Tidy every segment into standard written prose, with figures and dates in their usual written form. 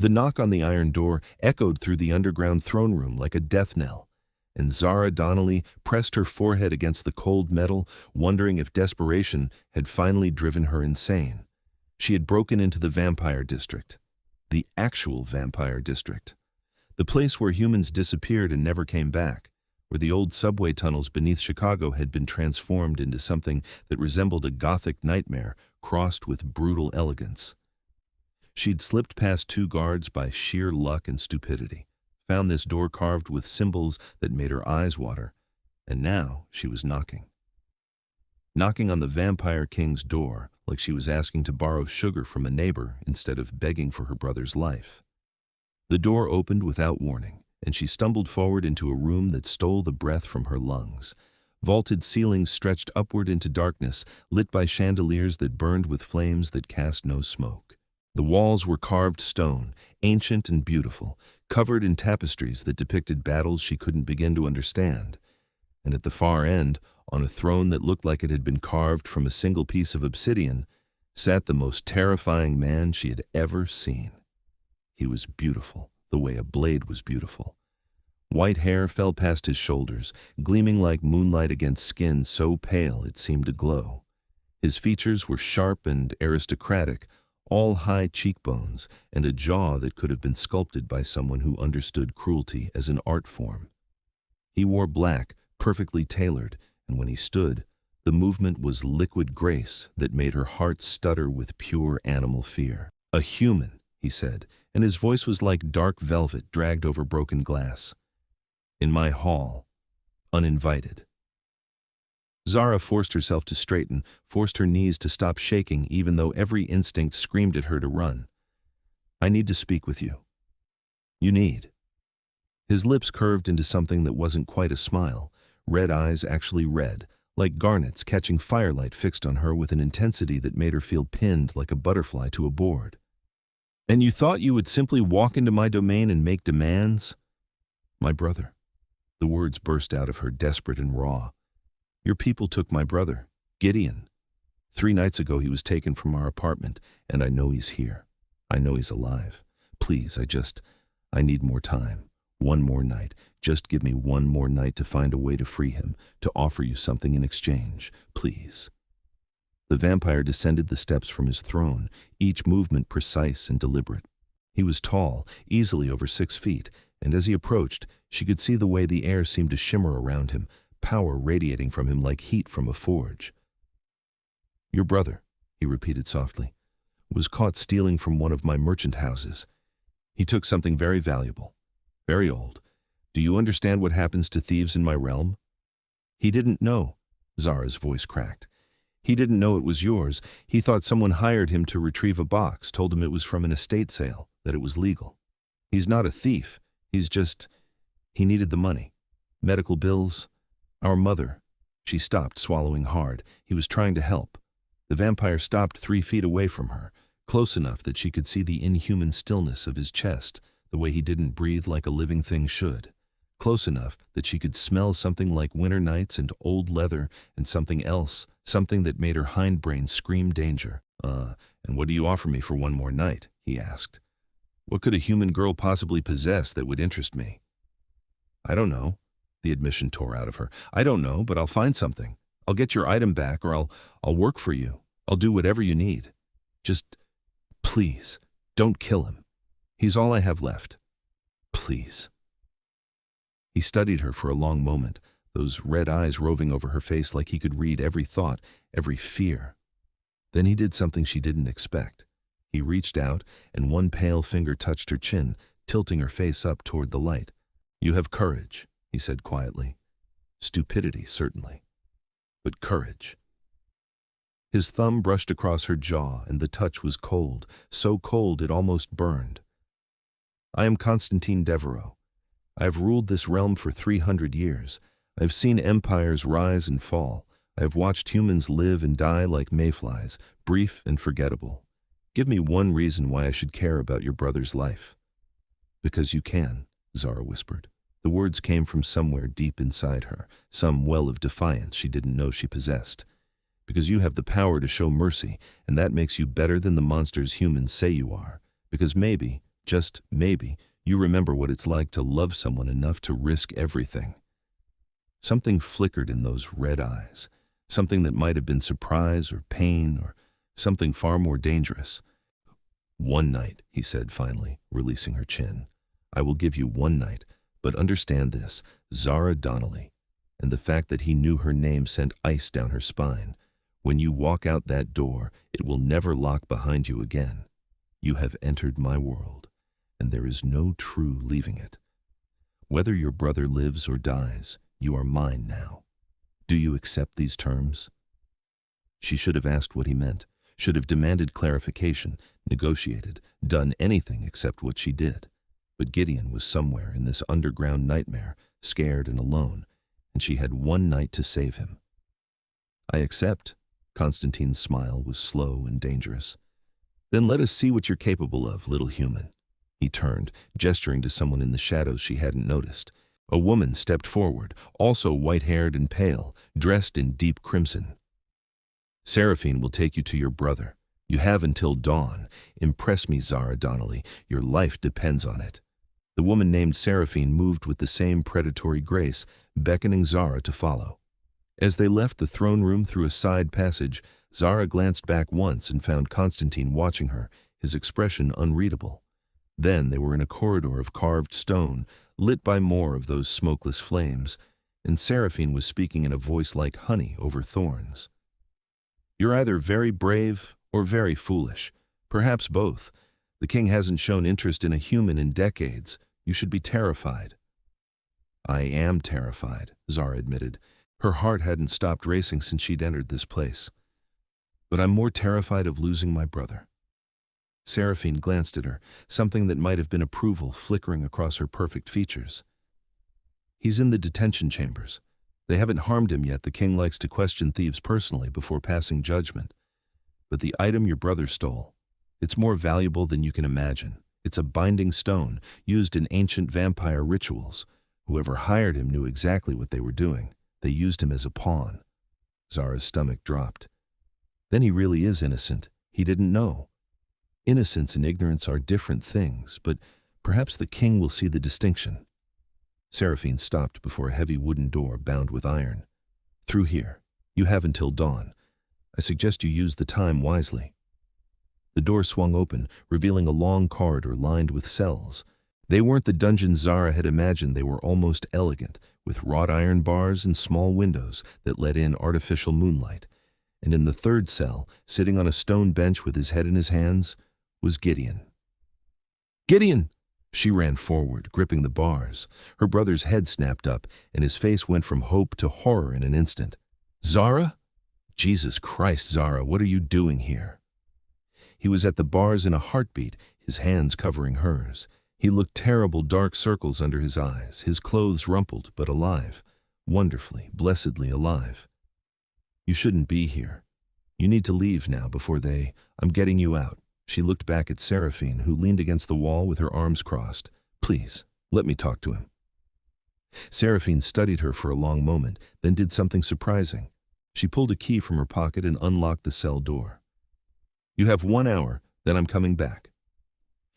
The knock on the iron door echoed through the underground throne room like a death knell, and Zara Donnelly pressed her forehead against the cold metal, wondering if desperation had finally driven her insane. She had broken into the vampire district. The actual vampire district. The place where humans disappeared and never came back, where the old subway tunnels beneath Chicago had been transformed into something that resembled a Gothic nightmare crossed with brutal elegance. She'd slipped past 2 guards by sheer luck and stupidity, found this door carved with symbols that made her eyes water, and now she was knocking. Knocking on the Vampire King's door like she was asking to borrow sugar from a neighbor instead of begging for her brother's life. The door opened without warning, and she stumbled forward into a room that stole the breath from her lungs. Vaulted ceilings stretched upward into darkness, lit by chandeliers that burned with flames that cast no smoke. The walls were carved stone, ancient and beautiful, covered in tapestries that depicted battles she couldn't begin to understand. And at the far end, on a throne that looked like it had been carved from a single piece of obsidian, sat the most terrifying man she had ever seen. He was beautiful, the way a blade was beautiful. White hair fell past his shoulders, gleaming like moonlight against skin so pale it seemed to glow. His features were sharp and aristocratic, all high cheekbones, and a jaw that could have been sculpted by someone who understood cruelty as an art form. He wore black, perfectly tailored, and when he stood, the movement was liquid grace that made her heart stutter with pure animal fear. "A human," he said, and his voice was like dark velvet dragged over broken glass. "In my hall, uninvited." Zara forced herself to straighten, forced her knees to stop shaking even though every instinct screamed at her to run. "I need to speak with you." "You need." His lips curved into something that wasn't quite a smile, red eyes actually red, like garnets catching firelight fixed on her with an intensity that made her feel pinned like a butterfly to a board. "And you thought you would simply walk into my domain and make demands?" "My brother." The words burst out of her, desperate and raw. "Your people took my brother, Gideon. 3 nights ago he was taken from our apartment, and I know he's here. I know he's alive. Please, I need more time. One more night. Just give me one more night to find a way to free him, to offer you something in exchange. Please." The vampire descended the steps from his throne, each movement precise and deliberate. He was tall, easily over 6 feet, and as he approached, she could see the way the air seemed to shimmer around him, power radiating from him like heat from a forge. "Your brother," he repeated softly, "was caught stealing from one of my merchant houses. He took something very valuable, very old. Do you understand what happens to thieves in my realm?" "He didn't know." Zara's voice cracked. "He didn't know it was yours. He thought someone hired him to retrieve a box, told him it was from an estate sale, that it was legal. He's not a thief. He needed the money. Medical bills. Our mother." She stopped, swallowing hard. He was trying to help. The vampire stopped 3 feet away from her, close enough that she could see the inhuman stillness of his chest, the way he didn't breathe like a living thing should. Close enough that she could smell something like winter nights and old leather and something else, something that made her hindbrain scream danger. And what do you offer me for one more night?" he asked. "What could a human girl possibly possess that would interest me?" "I don't know." The admission tore out of her. "I don't know, but I'll find something. I'll get your item back, or I'll work for you. I'll do whatever you need. Just, please, don't kill him. He's all I have left. Please." He studied her for a long moment, those red eyes roving over her face like he could read every thought, every fear. Then he did something she didn't expect. He reached out, and one pale finger touched her chin, tilting her face up toward the light. "You have courage," he said quietly. "Stupidity, certainly. But courage." His thumb brushed across her jaw, and the touch was cold, so cold it almost burned. "I am Konstantin Deveraux. I have ruled this realm for 300 years. I have seen empires rise and fall. I have watched humans live and die like mayflies, brief and forgettable. Give me one reason why I should care about your brother's life." "Because you can," Zara whispered. The words came from somewhere deep inside her, some well of defiance she didn't know she possessed. "Because you have the power to show mercy, and that makes you better than the monsters humans say you are. Because maybe, Just maybe you remember what it's like to love someone enough to risk everything. Something flickered in those red eyes, something that might have been surprise or pain or something far more dangerous. "One night," he said finally, releasing her chin. "I will give you one night, but understand this, Zara Donnelly." And the fact that he knew her name sent ice down her spine. "When you walk out that door, it will never lock behind you again. You have entered my world, and there is no true leaving it. Whether your brother lives or dies, you are mine now. Do you accept these terms?" She should have asked what he meant, should have demanded clarification, negotiated, done anything except what she did. But Gideon was somewhere in this underground nightmare, scared and alone, and she had one night to save him. "I accept." Konstantin's smile was slow and dangerous. "Then let us see what you're capable of, little human." He turned, gesturing to someone in the shadows she hadn't noticed. A woman stepped forward, also white-haired and pale, dressed in deep crimson. "Seraphine will take you to your brother. You have until dawn. Impress me, Zara Donnelly. Your life depends on it." The woman named Seraphine moved with the same predatory grace, beckoning Zara to follow. As they left the throne room through a side passage, Zara glanced back once and found Konstantin watching her, his expression unreadable. Then they were in a corridor of carved stone, lit by more of those smokeless flames, and Seraphine was speaking in a voice like honey over thorns. "You're either very brave or very foolish, perhaps both. The king hasn't shown interest in a human in decades. You should be terrified." "I am terrified," Zara admitted. Her heart hadn't stopped racing since she'd entered this place. "But I'm more terrified of losing my brother." Seraphine glanced at her, something that might have been approval flickering across her perfect features. "He's in the detention chambers. They haven't harmed him yet. The king likes to question thieves personally before passing judgment. But the item your brother stole, it's more valuable than you can imagine. It's a binding stone used in ancient vampire rituals. Whoever hired him knew exactly what they were doing. They used him as a pawn." Zara's stomach dropped. "Then he really is innocent. He didn't know." "Innocence and ignorance are different things, but perhaps the king will see the distinction." Seraphine stopped before a heavy wooden door bound with iron. "Through here. You have until dawn. I suggest you use the time wisely." The door swung open, revealing a long corridor lined with cells. They weren't the dungeons Zara had imagined. They were almost elegant, with wrought iron bars and small windows that let in artificial moonlight. And in the third cell, sitting on a stone bench with his head in his hands, was Gideon. "Gideon!" She ran forward, gripping the bars. Her brother's head snapped up, and his face went from hope to horror in an instant. "Zara?" "Jesus Christ, Zara, what are you doing here?" He was at the bars in a heartbeat, his hands covering hers. He looked terrible, dark circles under his eyes, his clothes rumpled but alive, wonderfully, blessedly alive. "You shouldn't be here. You need to leave now before I'm getting you out." She looked back at Seraphine, who leaned against the wall with her arms crossed. "Please, let me talk to him." Seraphine studied her for a long moment, then did something surprising. She pulled a key from her pocket and unlocked the cell door. "You have 1 hour, then I'm coming back."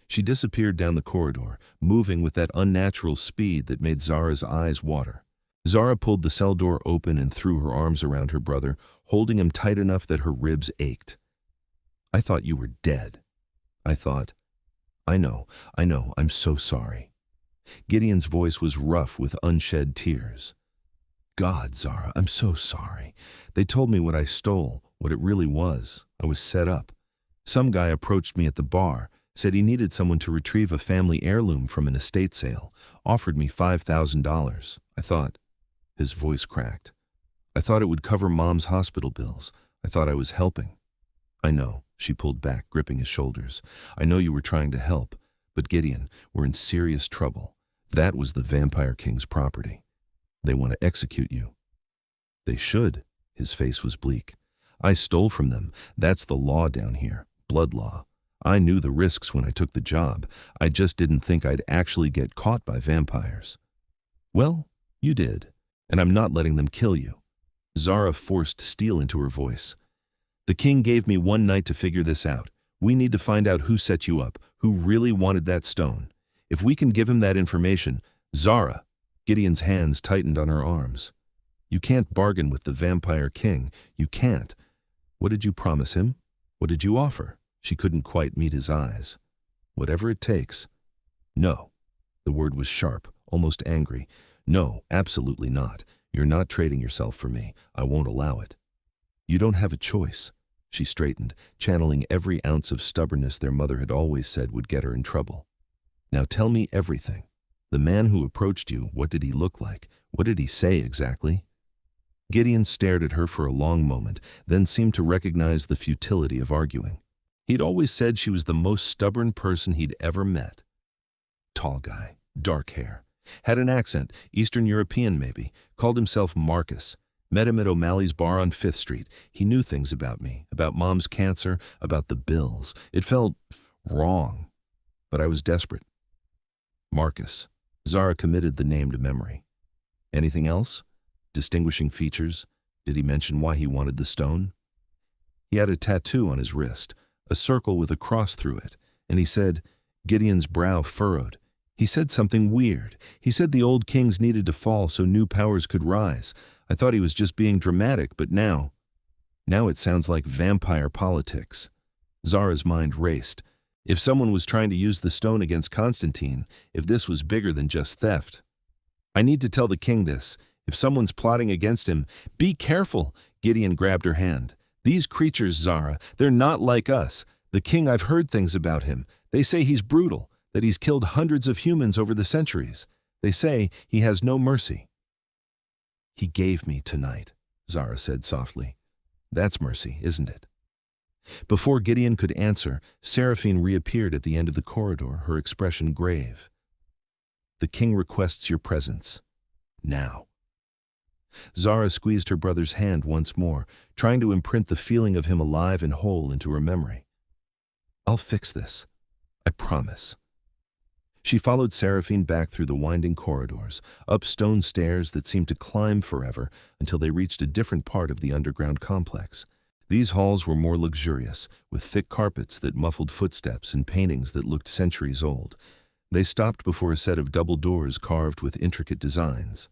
She disappeared down the corridor, moving with that unnatural speed that made Zara's eyes water. Zara pulled the cell door open and threw her arms around her brother, holding him tight enough that her ribs ached. "I thought you were dead." "I know, I'm so sorry." Gideon's voice was rough with unshed tears. "God, Zara, I'm so sorry. They told me what I stole, what it really was. I was set up. Some guy approached me at the bar, said he needed someone to retrieve a family heirloom from an estate sale, offered me $5,000. I thought," his voice cracked, "I thought it would cover Mom's hospital bills. I thought I was helping." "I know," she pulled back, gripping his shoulders. "I know you were trying to help, but Gideon, we're in serious trouble. That was the Vampire King's property. They want to execute you." "They should." His face was bleak. "I stole from them. That's the law down here, blood law. I knew the risks when I took the job. I just didn't think I'd actually get caught by vampires." "Well, you did, and I'm not letting them kill you." Zara forced steel into her voice. "The king gave me 1 night to figure this out. We need to find out who set you up, who really wanted that stone. If we can give him that information, Zara, Gideon's hands tightened on her arms. You can't bargain with the vampire king. You can't. What did you promise him? What did you offer? She couldn't quite meet his eyes. Whatever it takes. No. The word was sharp, almost angry. No, absolutely not. You're not trading yourself for me. I won't allow it. You don't have a choice. She straightened, channeling every ounce of stubbornness their mother had always said would get her in trouble. Now tell me everything. The man who approached you, what did he look like? What did he say exactly? Gideon stared at her for a long moment, then seemed to recognize the futility of arguing. He'd always said she was the most stubborn person he'd ever met. Tall guy, dark hair. Had an accent, Eastern European maybe, called himself Marcus. Met him at O'Malley's bar on 5th Street. He knew things about me, about Mom's cancer, about the bills. It felt wrong, but I was desperate. Marcus. Zara committed the name to memory. Anything else? Distinguishing features? Did he mention why he wanted the stone? He had a tattoo on his wrist, a circle with a cross through it, and he said, Gideon's brow furrowed. He said something weird. He said the old kings needed to fall so new powers could rise. I thought he was just being dramatic, but now it sounds like vampire politics. Zara's mind raced. If someone was trying to use the stone against Konstantin, if this was bigger than just theft. I need to tell the king this. If someone's plotting against him, be careful. Gideon grabbed her hand. These creatures, Zara, they're not like us. The king, I've heard things about him. They say he's brutal, that he's killed hundreds of humans over the centuries. They say he has no mercy. He gave me tonight, Zara said softly. That's mercy, isn't it? Before Gideon could answer, Seraphine reappeared at the end of the corridor, her expression grave. The king requests your presence. Now. Zara squeezed her brother's hand once more, trying to imprint the feeling of him alive and whole into her memory. I'll fix this. I promise. She followed Seraphine back through the winding corridors, up stone stairs that seemed to climb forever until they reached a different part of the underground complex. These halls were more luxurious, with thick carpets that muffled footsteps and paintings that looked centuries old. They stopped before a set of double doors carved with intricate designs.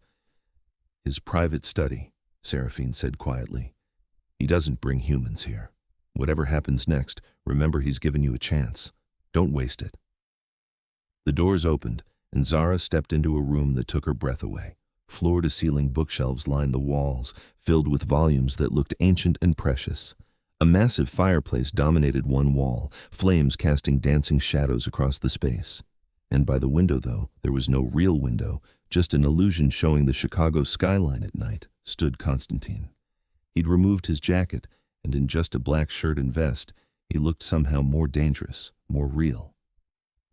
His private study, Seraphine said quietly. He doesn't bring humans here. Whatever happens next, remember he's given you a chance. Don't waste it. The doors opened, and Zara stepped into a room that took her breath away. Floor-to-ceiling bookshelves lined the walls, filled with volumes that looked ancient and precious. A massive fireplace dominated one wall, flames casting dancing shadows across the space. And by the window, though, there was no real window, just an illusion showing the Chicago skyline at night, stood Konstantin. He'd removed his jacket, and in just a black shirt and vest, he looked somehow more dangerous, more real.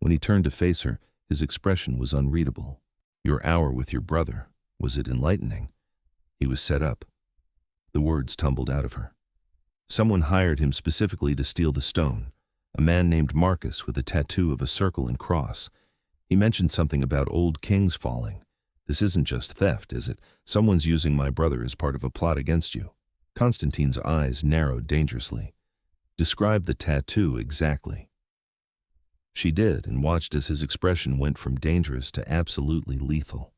When he turned to face her, his expression was unreadable. Your hour with your brother, was it enlightening? He was set up. The words tumbled out of her. Someone hired him specifically to steal the stone, a man named Marcus with a tattoo of a circle and cross. He mentioned something about old kings falling. This isn't just theft, is it? Someone's using my brother as part of a plot against you. Konstantin's eyes narrowed dangerously. Describe the tattoo exactly. She did, and watched as his expression went from dangerous to absolutely lethal.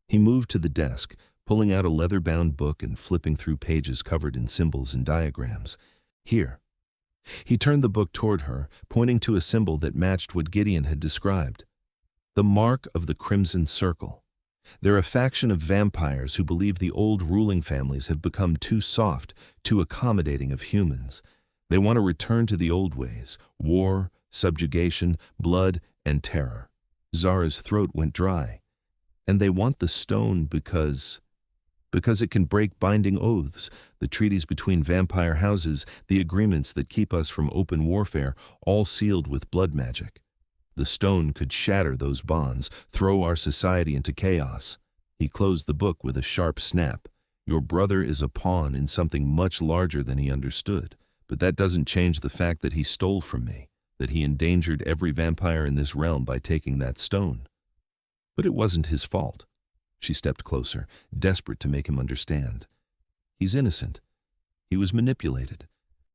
He moved to the desk, pulling out a leather-bound book and flipping through pages covered in symbols and diagrams. Here. He turned the book toward her, pointing to a symbol that matched what Gideon had described. The mark of the Crimson Circle. They're a faction of vampires who believe the old ruling families have become too soft, too accommodating of humans. They want to return to the old ways, war, subjugation, blood, and terror. Zara's throat went dry. And they want the stone because it can break binding oaths, the treaties between vampire houses, the agreements that keep us from open warfare, all sealed with blood magic. The stone could shatter those bonds, throw our society into chaos. He closed the book with a sharp snap. Your brother is a pawn in something much larger than he understood, but that doesn't change the fact that he stole from me, that he endangered every vampire in this realm by taking that stone. But it wasn't his fault. She stepped closer, desperate to make him understand. He's innocent. He was manipulated.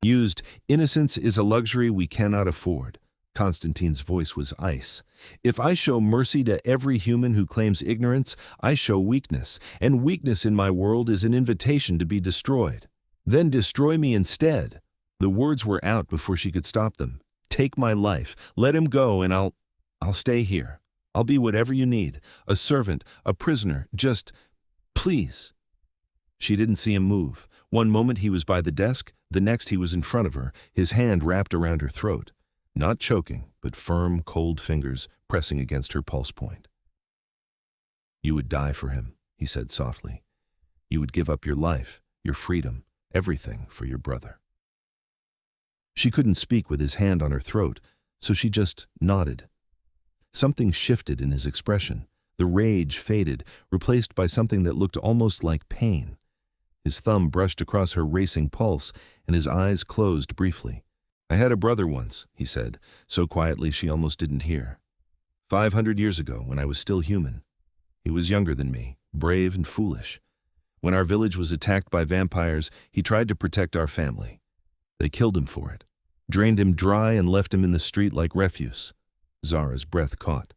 Used, innocence is a luxury we cannot afford. Konstantin's voice was ice. If I show mercy to every human who claims ignorance, I show weakness, and weakness in my world is an invitation to be destroyed. Then destroy me instead. The words were out before she could stop them. Take my life, let him go, and I'll stay here. I'll be whatever you need, a servant, a prisoner, just, please. She didn't see him move. One moment he was by the desk, the next he was in front of her, his hand wrapped around her throat. Not choking, but firm, cold fingers pressing against her pulse point. You would die for him, he said softly. You would give up your life, your freedom, everything for your brother. She couldn't speak with his hand on her throat, so she just nodded. Something shifted in his expression. The rage faded, replaced by something that looked almost like pain. His thumb brushed across her racing pulse, and his eyes closed briefly. I had a brother once, he said, so quietly she almost didn't hear. 500 years ago, when I was still human. He was younger than me, brave and foolish. When our village was attacked by vampires, he tried to protect our family. They killed him for it, drained him dry and left him in the street like refuse. Zara's breath caught.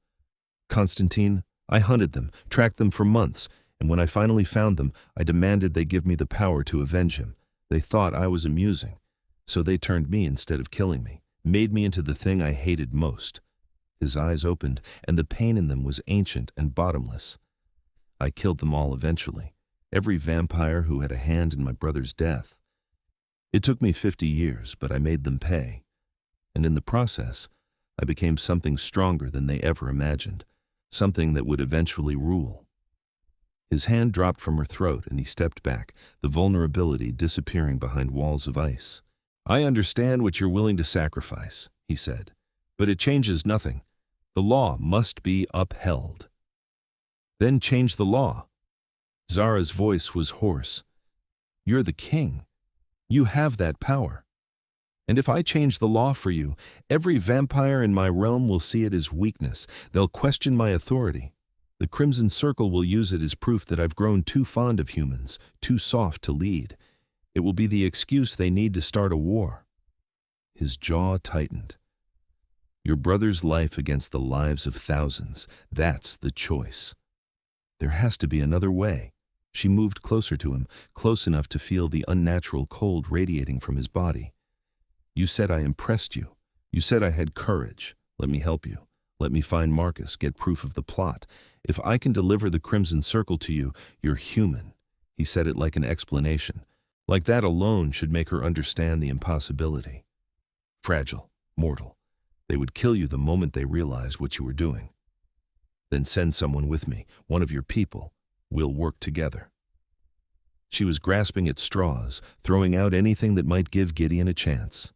Konstantin, I hunted them, tracked them for months, and when I finally found them, I demanded they give me the power to avenge him. They thought I was amusing, so they turned me instead of killing me, made me into the thing I hated most. His eyes opened, and the pain in them was ancient and bottomless. I killed them all eventually, every vampire who had a hand in my brother's death. It took me 50 years, but I made them pay. And in the process, I became something stronger than they ever imagined, something that would eventually rule. His hand dropped from her throat and he stepped back, the vulnerability disappearing behind walls of ice. I understand what you're willing to sacrifice, he said, but it changes nothing. The law must be upheld. Then change the law. Zara's voice was hoarse. You're the king. You have that power. And if I change the law for you, every vampire in my realm will see it as weakness. They'll question my authority. The Crimson Circle will use it as proof that I've grown too fond of humans, too soft to lead. It will be the excuse they need to start a war. His jaw tightened. Your brother's life against the lives of thousands, that's the choice. There has to be another way. She moved closer to him, close enough to feel the unnatural cold radiating from his body. You said I impressed you. You said I had courage. Let me help you. Let me find Marcus, get proof of the plot. If I can deliver the Crimson Circle to you, you're human. He said it like an explanation. Like that alone should make her understand the impossibility. Fragile, mortal. They would kill you the moment they realized what you were doing. Then send someone with me, one of your people. We'll work together. She was grasping at straws, throwing out anything that might give Gideon a chance.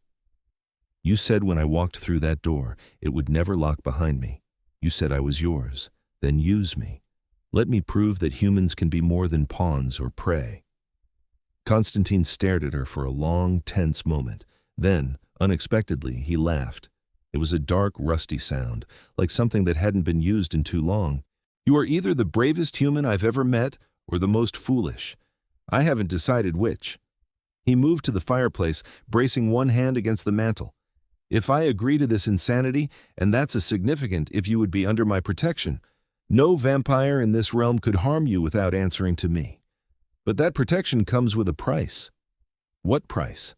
You said when I walked through that door, it would never lock behind me. You said I was yours. Then use me. Let me prove that humans can be more than pawns or prey. Konstantin stared at her for a long, tense moment. Then, unexpectedly, he laughed. It was a dark, rusty sound, like something that hadn't been used in too long. You are either the bravest human I've ever met or the most foolish. I haven't decided which. He moved to the fireplace, bracing one hand against the mantel. If I agree to this insanity, and that's a significant if you would be under my protection, no vampire in this realm could harm you without answering to me. But that protection comes with a price. What price?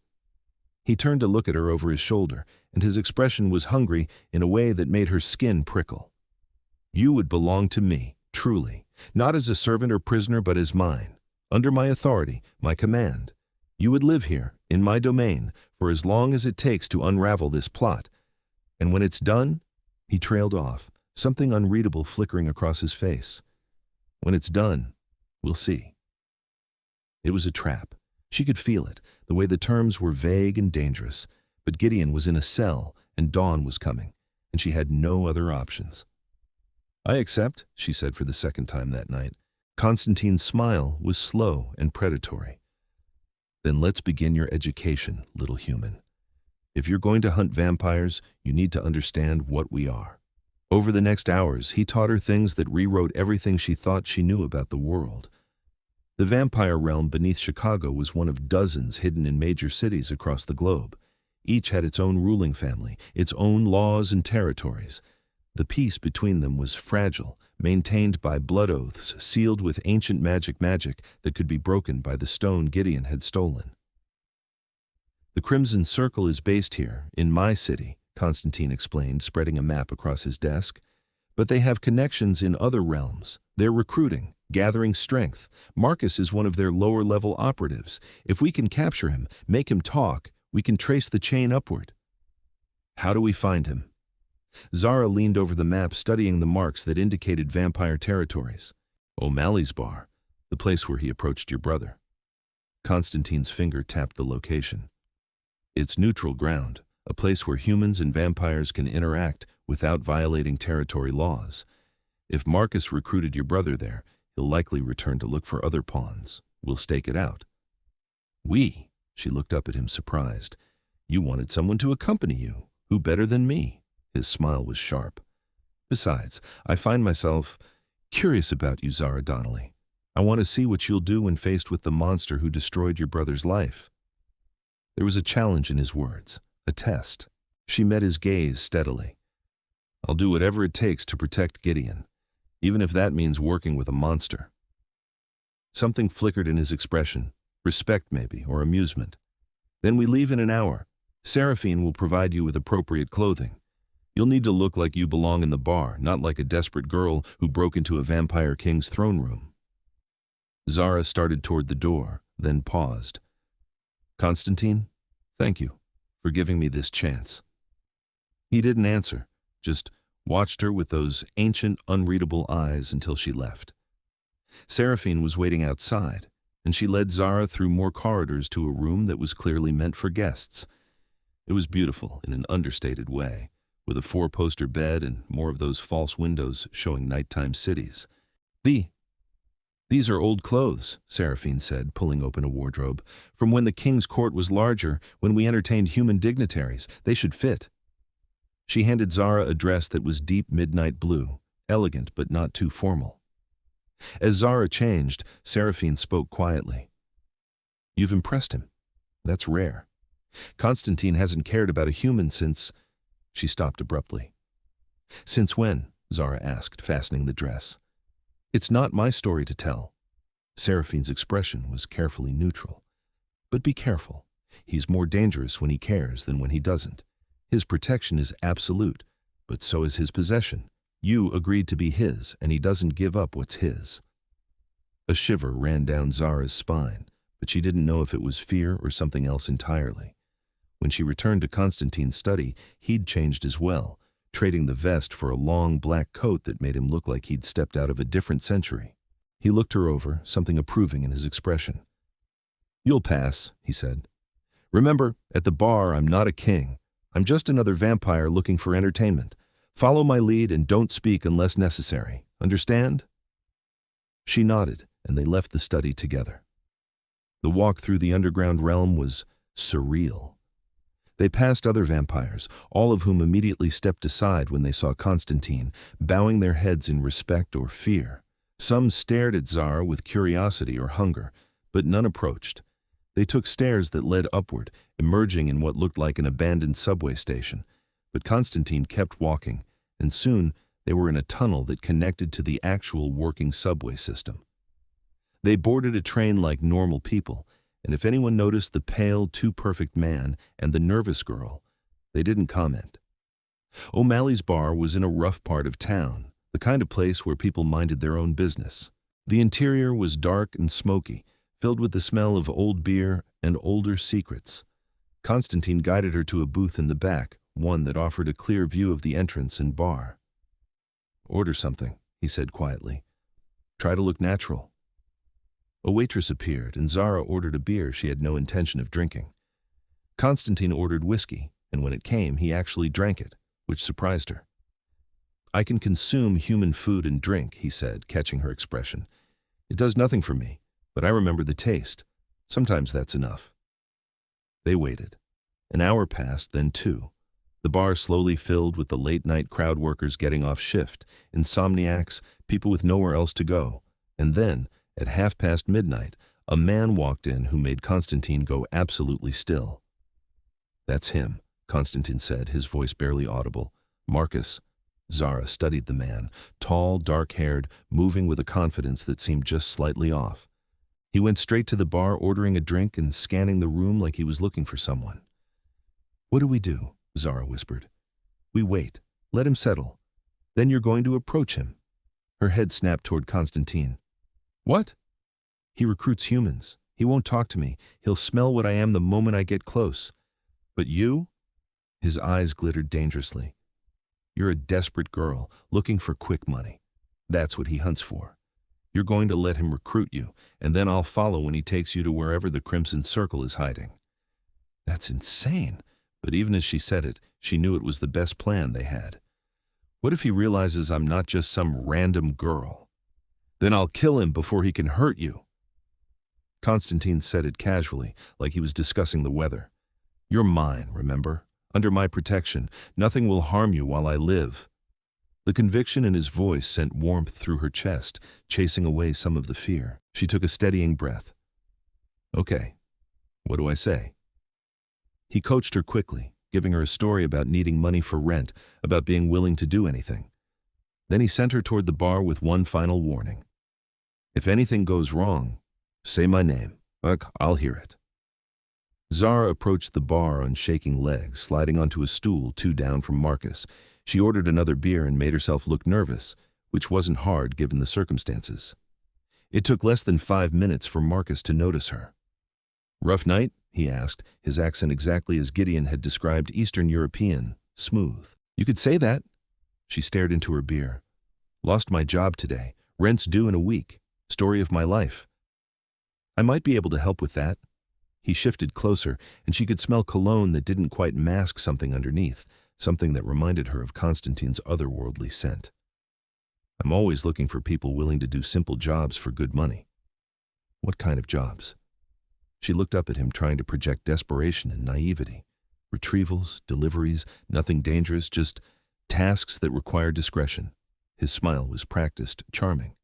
He turned to look at her over his shoulder, and his expression was hungry in a way that made her skin prickle. You would belong to me, truly, not as a servant or prisoner, but as mine, under my authority, my command. You would live here, in my domain, for as long as it takes to unravel this plot. And when it's done, he trailed off, something unreadable flickering across his face. When it's done, we'll see. It was a trap. She could feel it, the way the terms were vague and dangerous. But Gideon was in a cell, and dawn was coming, and she had no other options. I accept, she said for the second time that night. Konstantin's smile was slow and predatory. Then let's begin your education, little human. If you're going to hunt vampires, you need to understand what we are. Over the next hours, he taught her things that rewrote everything she thought she knew about the world. The vampire realm beneath Chicago was one of dozens hidden in major cities across the globe. Each had its own ruling family, its own laws and territories. The peace between them was fragile, maintained by blood oaths sealed with ancient magic that could be broken by the stone Gideon had stolen. The Crimson Circle is based here, in my city, Konstantin explained, spreading a map across his desk. But they have connections in other realms. They're recruiting, gathering strength. Marcus is one of their lower-level operatives. If we can capture him, make him talk, we can trace the chain upward. How do we find him? Zara leaned over the map, studying the marks that indicated vampire territories. O'Malley's bar, the place where he approached your brother. Konstantin's finger tapped the location. It's neutral ground, a place where humans and vampires can interact without violating territory laws. If Marcus recruited your brother there, he'll likely return to look for other pawns. We'll stake it out. We? She looked up at him, surprised. You wanted someone to accompany you. Who better than me? His smile was sharp. Besides, I find myself curious about you, Zara Donnelly. I want to see what you'll do when faced with the monster who destroyed your brother's life. There was a challenge in his words, a test. She met his gaze steadily. I'll do whatever it takes to protect Gideon, even if that means working with a monster. Something flickered in his expression, respect maybe, or amusement. Then we leave in an hour. Seraphine will provide you with appropriate clothing. You'll need to look like you belong in the bar, not like a desperate girl who broke into a vampire king's throne room. Zara started toward the door, then paused. Konstantin, thank you for giving me this chance. He didn't answer, just watched her with those ancient, unreadable eyes until she left. Seraphine was waiting outside, and she led Zara through more corridors to a room that was clearly meant for guests. It was beautiful in an understated way, with a 4-poster bed and more of those false windows showing nighttime cities. These are old clothes, Seraphine said, pulling open a wardrobe. From when the king's court was larger, when we entertained human dignitaries, they should fit. She handed Zara a dress that was deep midnight blue, elegant but not too formal. As Zara changed, Seraphine spoke quietly. You've impressed him. That's rare. Konstantin hasn't cared about a human since... She stopped abruptly. Since when? Zara asked, fastening the dress. It's not my story to tell. Seraphine's expression was carefully neutral. But be careful. He's more dangerous when he cares than when he doesn't. His protection is absolute, but so is his possession. You agreed to be his, and he doesn't give up what's his. A shiver ran down Zara's spine, but she didn't know if it was fear or something else entirely. When she returned to Konstantin's study, he'd changed as well, trading the vest for a long black coat that made him look like he'd stepped out of a different century. He looked her over, something approving in his expression. You'll pass, he said. Remember, at the bar, I'm not a king. I'm just another vampire looking for entertainment. Follow my lead and don't speak unless necessary. Understand? She nodded, and they left the study together. The walk through the underground realm was surreal. They passed other vampires, all of whom immediately stepped aside when they saw Konstantin, bowing their heads in respect or fear. Some stared at Zara with curiosity or hunger, but none approached. They took stairs that led upward, emerging in what looked like an abandoned subway station. But Konstantin kept walking, and soon they were in a tunnel that connected to the actual working subway system. They boarded a train like normal people, and if anyone noticed the pale, too-perfect man and the nervous girl, they didn't comment. O'Malley's bar was in a rough part of town, the kind of place where people minded their own business. The interior was dark and smoky, filled with the smell of old beer and older secrets. Konstantin guided her to a booth in the back, one that offered a clear view of the entrance and bar. Order something, he said quietly. Try to look natural. A waitress appeared, and Zara ordered a beer she had no intention of drinking. Konstantin ordered whiskey, and when it came, he actually drank it, which surprised her. I can consume human food and drink, he said, catching her expression. It does nothing for me, but I remember the taste. Sometimes that's enough. They waited. An hour passed, then 2. The bar slowly filled with the late-night crowd workers getting off shift, insomniacs, people with nowhere else to go. And then, At midnight, a man walked in who made Konstantin go absolutely still. "That's him," Konstantin said, his voice barely audible. "Marcus." Zara studied the man, tall, dark-haired, moving with a confidence that seemed just slightly off. He went straight to the bar, ordering a drink and scanning the room like he was looking for someone. "What do we do?" Zara whispered. "We wait. Let him settle. Then you're going to approach him." Her head snapped toward Konstantin. "What?" "He recruits humans. He won't talk to me. He'll smell what I am the moment I get close. But you?" His eyes glittered dangerously. "You're a desperate girl, looking for quick money. That's what he hunts for. You're going to let him recruit you, and then I'll follow when he takes you to wherever the Crimson Circle is hiding." That's insane. But even as she said it, she knew it was the best plan they had. What if he realizes I'm not just some random girl? Then I'll kill him before he can hurt you. Konstantin said it casually, like he was discussing the weather. "You're mine, remember? Under my protection. Nothing will harm you while I live." The conviction in his voice sent warmth through her chest, chasing away some of the fear. She took a steadying breath. "Okay, what do I say?" He coached her quickly, giving her a story about needing money for rent, about being willing to do anything. Then he sent her toward the bar with one final warning. "If anything goes wrong, say my name. I'll hear it." Zara approached the bar on shaking legs, sliding onto a stool 2 down from Marcus. She ordered another beer and made herself look nervous, which wasn't hard given the circumstances. It took less than 5 minutes for Marcus to notice her. "Rough night?" he asked, his accent exactly as Gideon had described Eastern European, smooth. "You could say that." She stared into her beer. "Lost my job today. Rent's due in a week. Story of my life." "I might be able to help with that." He shifted closer, and she could smell cologne that didn't quite mask something underneath, something that reminded her of Konstantin's otherworldly scent. "I'm always looking for people willing to do simple jobs for good money." "What kind of jobs?" She looked up at him, trying to project desperation and naivety. Retrievals, deliveries, nothing dangerous, just tasks that require discretion. His smile was practiced, charming.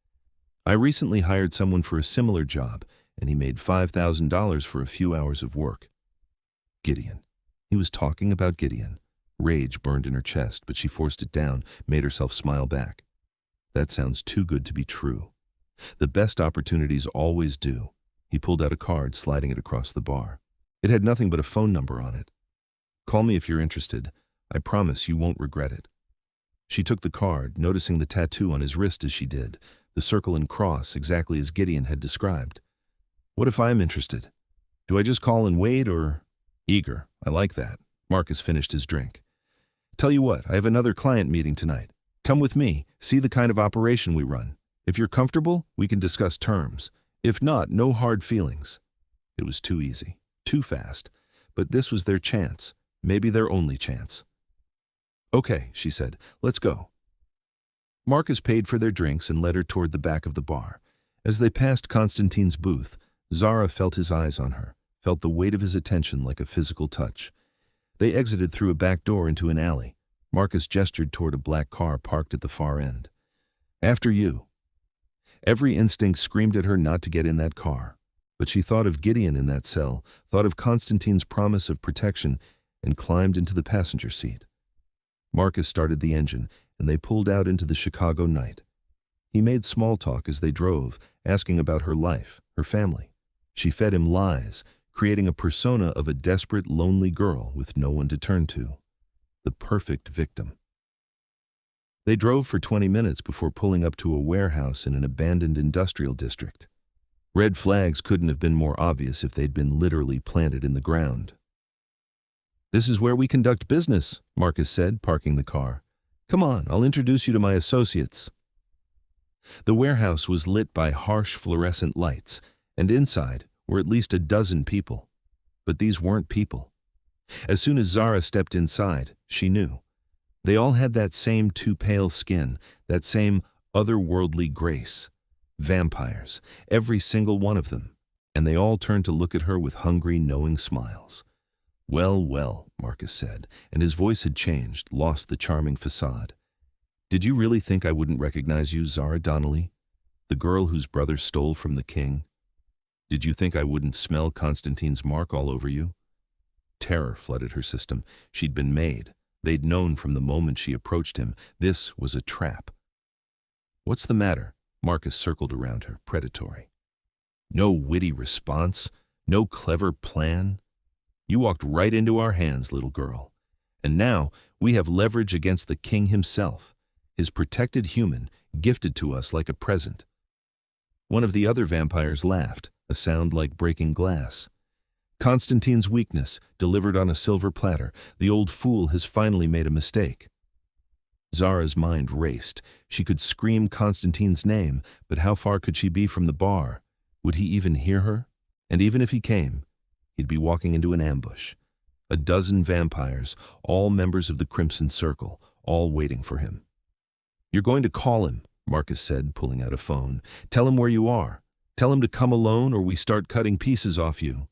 "I recently hired someone for a similar job, and he made $5,000 for a few hours of work." Gideon. He was talking about Gideon. Rage burned in her chest, but she forced it down, made herself smile back. "That sounds too good to be true. The best opportunities always do." He pulled out a card, sliding it across the bar. It had nothing but a phone number on it. "Call me if you're interested. I promise you won't regret it." She took the card, noticing the tattoo on his wrist as she did, the circle and cross exactly as Gideon had described. "What if I'm interested? Do I just call and wait, or—" "Eager. I like that." Marcus finished his drink. "Tell you what, I have another client meeting tonight. Come with me, see the kind of operation we run. If you're comfortable, we can discuss terms. If not, no hard feelings." It was too easy, too fast, but this was their chance, maybe their only chance. "Okay," she said, "let's go." Marcus paid for their drinks and led her toward the back of the bar. As they passed Konstantin's booth, Zara felt his eyes on her, felt the weight of his attention like a physical touch. They exited through a back door into an alley. Marcus gestured toward a black car parked at the far end. "After you." Every instinct screamed at her not to get in that car, but she thought of Gideon in that cell, thought of Konstantin's promise of protection, and climbed into the passenger seat. Marcus started the engine, and they pulled out into the Chicago night. He made small talk as they drove, asking about her life, her family. She fed him lies, creating a persona of a desperate, lonely girl with no one to turn to. The perfect victim. They drove for 20 minutes before pulling up to a warehouse in an abandoned industrial district. Red flags couldn't have been more obvious if they'd been literally planted in the ground. "This is where we conduct business," Marcus said, parking the car. "Come on, I'll introduce you to my associates." The warehouse was lit by harsh fluorescent lights, and inside were at least a dozen people. But these weren't people. As soon as Zara stepped inside, she knew. They all had that same too pale skin, that same otherworldly grace. Vampires, every single one of them, and they all turned to look at her with hungry, knowing smiles. "Well, well," Marcus said, and his voice had changed, lost the charming facade. "Did you really think I wouldn't recognize you, Zara Donnelly?" The girl whose brother stole from the king? Did you think I wouldn't smell Konstantin's mark all over you? Terror flooded her system. She'd been made. They'd known from the moment she approached him. This was a trap. What's the matter? Marcus circled around her, predatory. No witty response, no clever plan. You walked right into our hands, little girl. And now we have leverage against the king himself, his protected human, gifted to us like a present. One of the other vampires laughed, a sound like breaking glass. Konstantin's weakness, delivered on a silver platter. The old fool has finally made a mistake. Zara's mind raced. She could scream Konstantin's name, but how far could she be from the bar? Would he even hear her? And even if he came, he'd be walking into an ambush. A dozen vampires, all members of the Crimson Circle, all waiting for him. You're going to call him, Marcus said, pulling out a phone. Tell him where you are. Tell him to come alone or we start cutting pieces off you.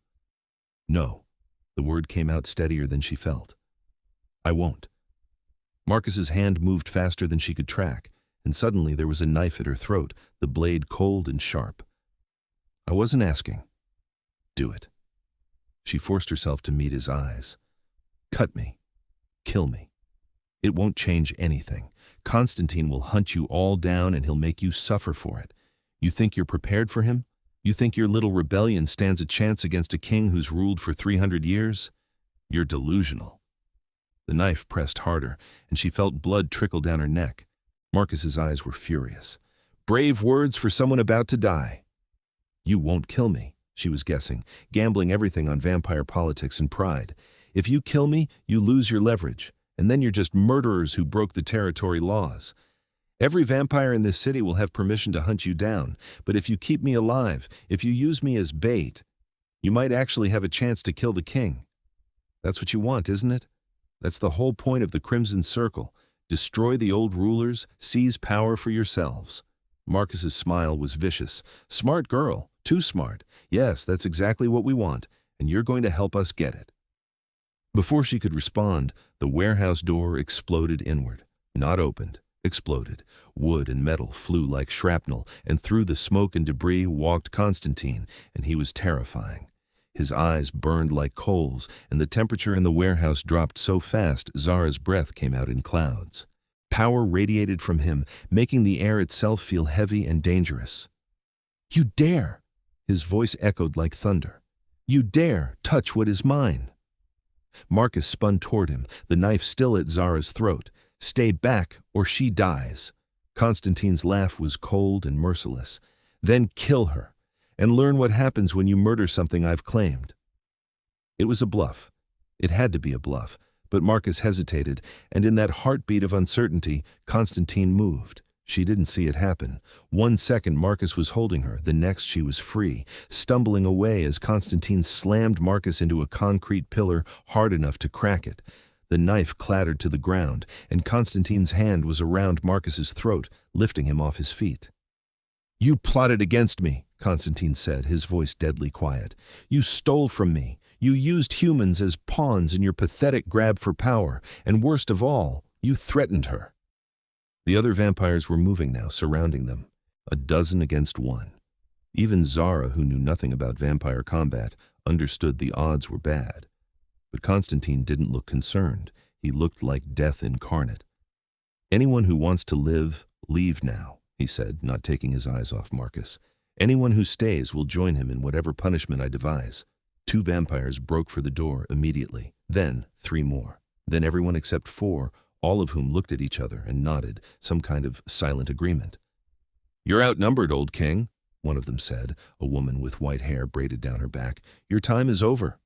No. The word came out steadier than she felt. I won't. Marcus's hand moved faster than she could track, and suddenly there was a knife at her throat, the blade cold and sharp. I wasn't asking. Do it. She forced herself to meet his eyes. Cut me. Kill me. It won't change anything. Konstantin will hunt you all down and he'll make you suffer for it. You think you're prepared for him? You think your little rebellion stands a chance against a king who's ruled for 300 years? You're delusional. The knife pressed harder, and she felt blood trickle down her neck. Marcus's eyes were furious. Brave words for someone about to die. You won't kill me, she was guessing, gambling everything on vampire politics and pride. If you kill me, you lose your leverage, and then you're just murderers who broke the territory laws. Every vampire in this city will have permission to hunt you down, but if you keep me alive, if you use me as bait, you might actually have a chance to kill the king. That's what you want, isn't it? That's the whole point of the Crimson Circle. Destroy the old rulers, seize power for yourselves. Marcus's smile was vicious. Smart girl, too smart. Yes, that's exactly what we want, and you're going to help us get it. Before she could respond, the warehouse door exploded inward. Not opened, exploded. Wood and metal flew like shrapnel, and through the smoke and debris walked Konstantin, and he was terrifying. His eyes burned like coals, and the temperature in the warehouse dropped so fast Zara's breath came out in clouds. Power radiated from him, making the air itself feel heavy and dangerous. You dare! His voice echoed like thunder. You dare touch what is mine! Marcus spun toward him, the knife still at Zara's throat. Stay back, or she dies. Konstantin's laugh was cold and merciless. Then kill her. And learn what happens when you murder something I've claimed. It was a bluff. It had to be a bluff, but Marcus hesitated, and in that heartbeat of uncertainty, Konstantin moved. She didn't see it happen. 1 second Marcus was holding her, the next she was free, stumbling away as Konstantin slammed Marcus into a concrete pillar hard enough to crack it. The knife clattered to the ground, and Konstantin's hand was around Marcus's throat, lifting him off his feet. You plotted against me, Konstantin said, his voice deadly quiet. You stole from me. You used humans as pawns in your pathetic grab for power, and worst of all, you threatened her. The other vampires were moving now, surrounding them, 12 against 1. Even Zara, who knew nothing about vampire combat, understood the odds were bad. But Konstantin didn't look concerned. He looked like death incarnate. Anyone who wants to live, leave now, he said, not taking his eyes off Marcus. Anyone who stays will join him in whatever punishment I devise. 2 vampires broke for the door immediately. Then 3 more. Then everyone except 4, all of whom looked at each other and nodded, some kind of silent agreement. You're outnumbered, old king, one of them said, a woman with white hair braided down her back. Your time is over.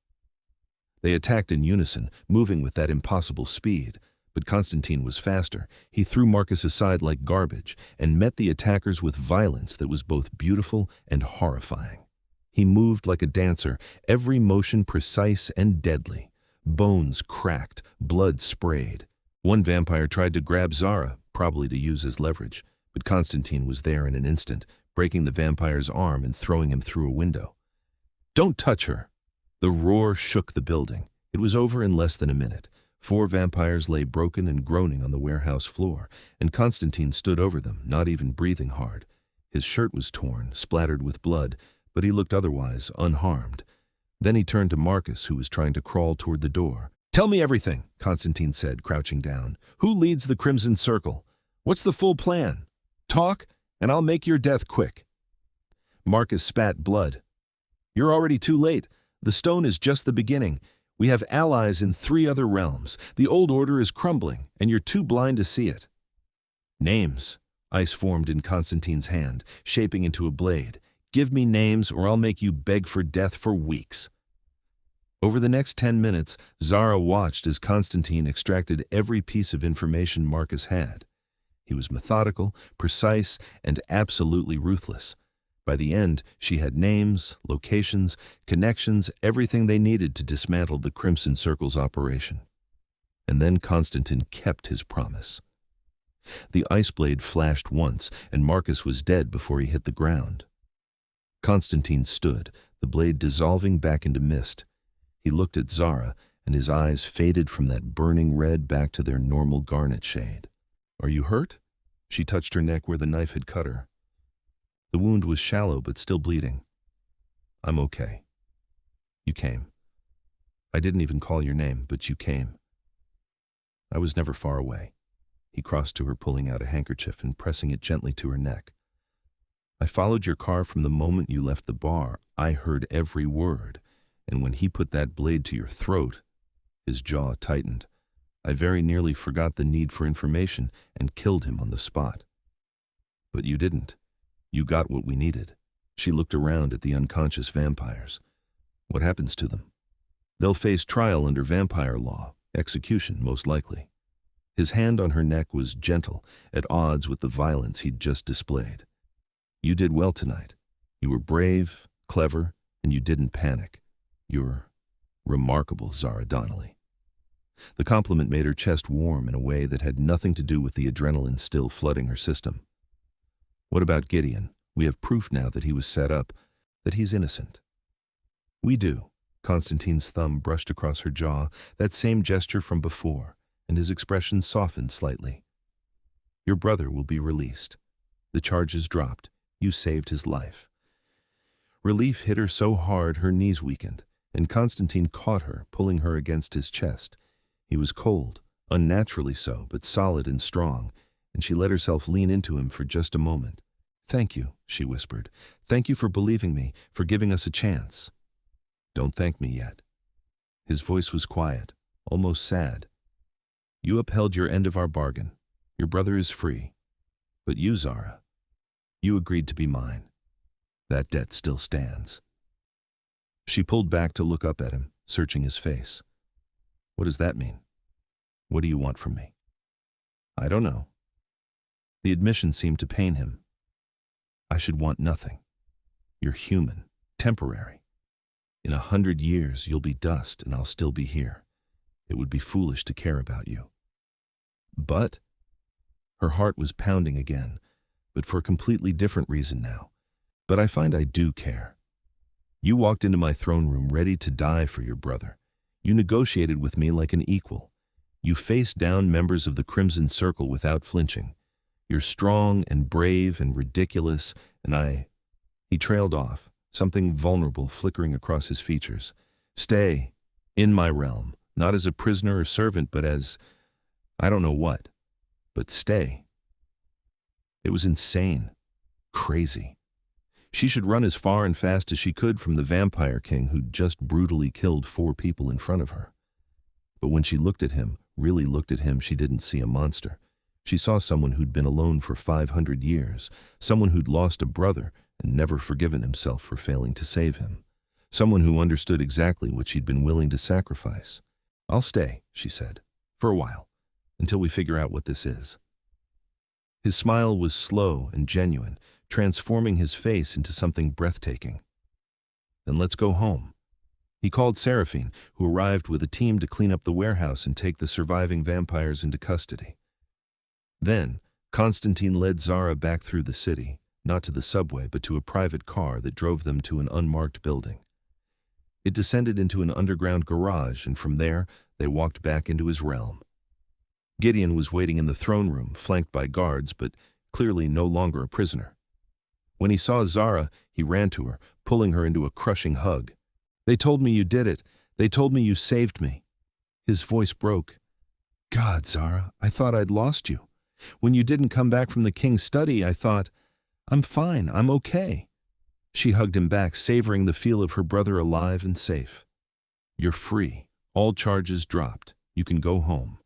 They attacked in unison, moving with that impossible speed. But Konstantin was faster. He threw Marcus aside like garbage and met the attackers with violence that was both beautiful and horrifying. He moved like a dancer, every motion precise and deadly. Bones cracked, blood sprayed. One vampire tried to grab Zara, probably to use as leverage, but Konstantin was there in an instant, breaking the vampire's arm and throwing him through a window. Don't touch her! The roar shook the building. It was over in less than a minute. 4 vampires lay broken and groaning on the warehouse floor, and Konstantin stood over them, not even breathing hard. His shirt was torn, splattered with blood, but he looked otherwise unharmed. Then he turned to Marcus, who was trying to crawl toward the door. "Tell me everything," Konstantin said, crouching down. "Who leads the Crimson Circle? What's the full plan? Talk, and I'll make your death quick." Marcus spat blood. "You're already too late. The stone is just the beginning. We have allies in 3 other realms. The old order is crumbling, and you're too blind to see it." "Names." Ice formed in Konstantin's hand, shaping into a blade. "Give me names, or I'll make you beg for death for weeks." Over the next 10 minutes, Zara watched as Konstantin extracted every piece of information Marcus had. He was methodical, precise, and absolutely ruthless. By the end, she had names, locations, connections, everything they needed to dismantle the Crimson Circle's operation. And then Konstantin kept his promise. The ice blade flashed once, and Marcus was dead before he hit the ground. Konstantin stood, the blade dissolving back into mist. He looked at Zara, and his eyes faded from that burning red back to their normal garnet shade. "Are you hurt?" She touched her neck where the knife had cut her. The wound was shallow but still bleeding. "I'm okay. You came. I didn't even call your name, but you came. I was never far away." He crossed to her, pulling out a handkerchief and pressing it gently to her neck. "I followed your car from the moment you left the bar. I heard every word, and when he put that blade to your throat," his jaw tightened, "I very nearly forgot the need for information and killed him on the spot. But you didn't. You got what we needed." She looked around at the unconscious vampires. "What happens to them?" "They'll face trial under vampire law, execution most likely." His hand on her neck was gentle, at odds with the violence he'd just displayed. "You did well tonight. You were brave, clever, and you didn't panic. You're remarkable, Zara Donnelly." The compliment made her chest warm in a way that had nothing to do with the adrenaline still flooding her system. "What about Gideon? We have proof now that he was set up, that he's innocent." "We do." Konstantin's thumb brushed across her jaw, that same gesture from before, and his expression softened slightly. "Your brother will be released. The charges dropped. You saved his life." Relief hit her so hard her knees weakened, and Konstantin caught her, pulling her against his chest. He was cold, unnaturally so, but solid and strong, and she let herself lean into him for just a moment. "Thank you," she whispered. "Thank you for believing me, for giving us a chance." "Don't thank me yet." His voice was quiet, almost sad. "You upheld your end of our bargain. Your brother is free. But you, Zara, you agreed to be mine. That debt still stands." She pulled back to look up at him, searching his face. "What does that mean? What do you want from me?" "I don't know." The admission seemed to pain him. "I should want nothing. You're human, temporary. In 100 years, you'll be dust and I'll still be here. It would be foolish to care about you." "But—" Her heart was pounding again, but for a completely different reason now. "But I find I do care. You walked into my throne room ready to die for your brother. You negotiated with me like an equal. You faced down members of the Crimson Circle without flinching. You're strong and brave and ridiculous, and I—" He trailed off, something vulnerable flickering across his features. "Stay, in my realm, not as a prisoner or servant, but as— I don't know what, but stay." It was insane, crazy. She should run as far and fast as she could from the Vampire King who'd just brutally killed 4 people in front of her. But when she looked at him, really looked at him, she didn't see a monster. She saw someone who'd been alone for 500 years, someone who'd lost a brother and never forgiven himself for failing to save him, someone who understood exactly what she'd been willing to sacrifice. "I'll stay," she said, "for a while, until we figure out what this is." His smile was slow and genuine, transforming his face into something breathtaking. "Then let's go home." He called Seraphine, who arrived with a team to clean up the warehouse and take the surviving vampires into custody. Then, Konstantin led Zara back through the city, not to the subway, but to a private car that drove them to an unmarked building. It descended into an underground garage, and from there, they walked back into his realm. Gideon was waiting in the throne room, flanked by guards, but clearly no longer a prisoner. When he saw Zara, he ran to her, pulling her into a crushing hug. "They told me you did it. They told me you saved me." His voice broke. "God, Zara, I thought I'd lost you. When you didn't come back from the king's study, I thought, I'm fine, I'm okay." She hugged him back, savoring the feel of her brother alive and safe. "You're free. All charges dropped. You can go home.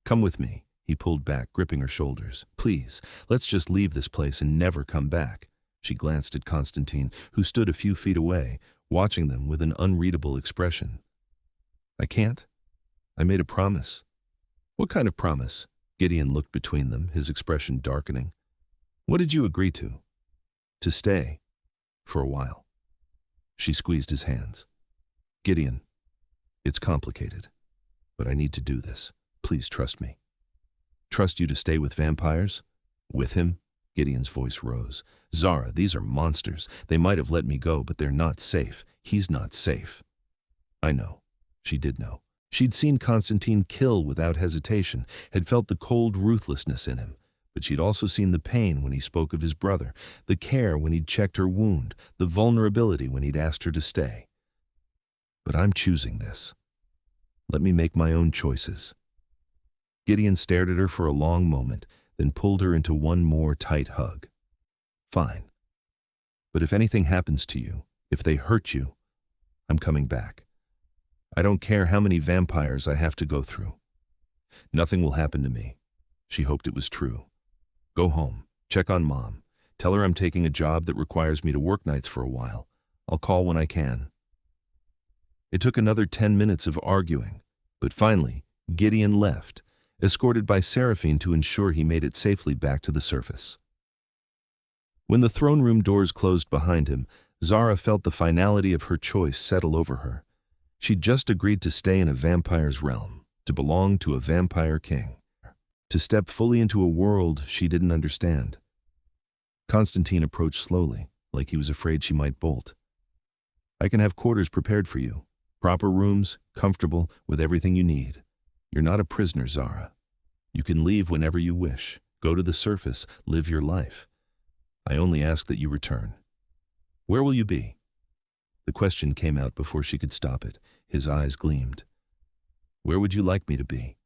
Come with me." He pulled back, gripping her shoulders. "Please, let's just leave this place and never come back." She glanced at Konstantin, who stood a few feet away, watching them with an unreadable expression. "I can't. I made a promise." "What kind of promise?" Gideon looked between them, his expression darkening. "What did you agree to?" "To stay. For a while." She squeezed his hands. "Gideon, it's complicated, but I need to do this. Please trust me." "Trust you to stay with vampires?" "With him?" Gideon's voice rose. "Zara, these are monsters. They might have let me go, but they're not safe. He's not safe." "I know." She did know. She'd seen Konstantin kill without hesitation, had felt the cold ruthlessness in him, but she'd also seen the pain when he spoke of his brother, the care when he'd checked her wound, the vulnerability when he'd asked her to stay. "But I'm choosing this. Let me make my own choices." Gideon stared at her for a long moment, then pulled her into one more tight hug. "Fine. But if anything happens to you, if they hurt you, I'm coming back. I don't care how many vampires I have to go through. Nothing will happen to me." She hoped it was true. "Go home. Check on Mom. Tell her I'm taking a job that requires me to work nights for a while. I'll call when I can." It took another 10 minutes of arguing, but finally, Gideon left, escorted by Seraphine to ensure he made it safely back to the surface. When the throne room doors closed behind him, Zara felt the finality of her choice settle over her. She'd just agreed to stay in a vampire's realm, to belong to a vampire king, to step fully into a world she didn't understand. Konstantin approached slowly, like he was afraid she might bolt. "I can have quarters prepared for you. Proper rooms, comfortable, with everything you need. You're not a prisoner, Zara. You can leave whenever you wish, go to the surface, live your life. I only ask that you return. Where will you be?" The question came out before she could stop it. His eyes gleamed. "Where would you like me to be?"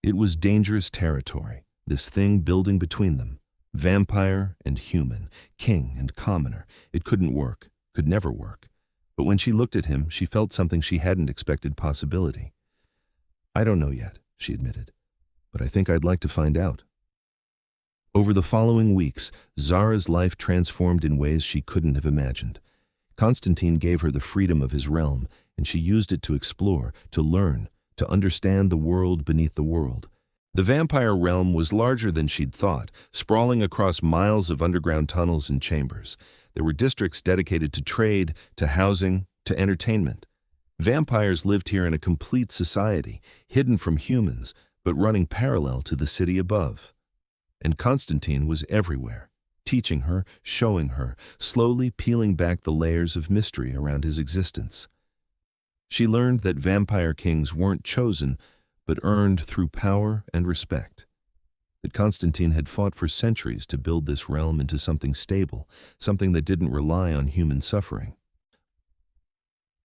It was dangerous territory, this thing building between them. Vampire and human, king and commoner. It couldn't work, could never work. But when she looked at him, she felt something she hadn't expected possibility. "I don't know yet," she admitted, "but I think I'd like to find out." Over the following weeks, Zara's life transformed in ways she couldn't have imagined. Konstantin gave her the freedom of his realm, and she used it to explore, to learn, to understand the world beneath the world. The vampire realm was larger than she'd thought, sprawling across miles of underground tunnels and chambers. There were districts dedicated to trade, to housing, to entertainment. Vampires lived here in a complete society, hidden from humans, but running parallel to the city above. And Konstantin was everywhere, teaching her, showing her, slowly peeling back the layers of mystery around his existence. She learned that vampire kings weren't chosen, but earned through power and respect. That Konstantin had fought for centuries to build this realm into something stable, something that didn't rely on human suffering.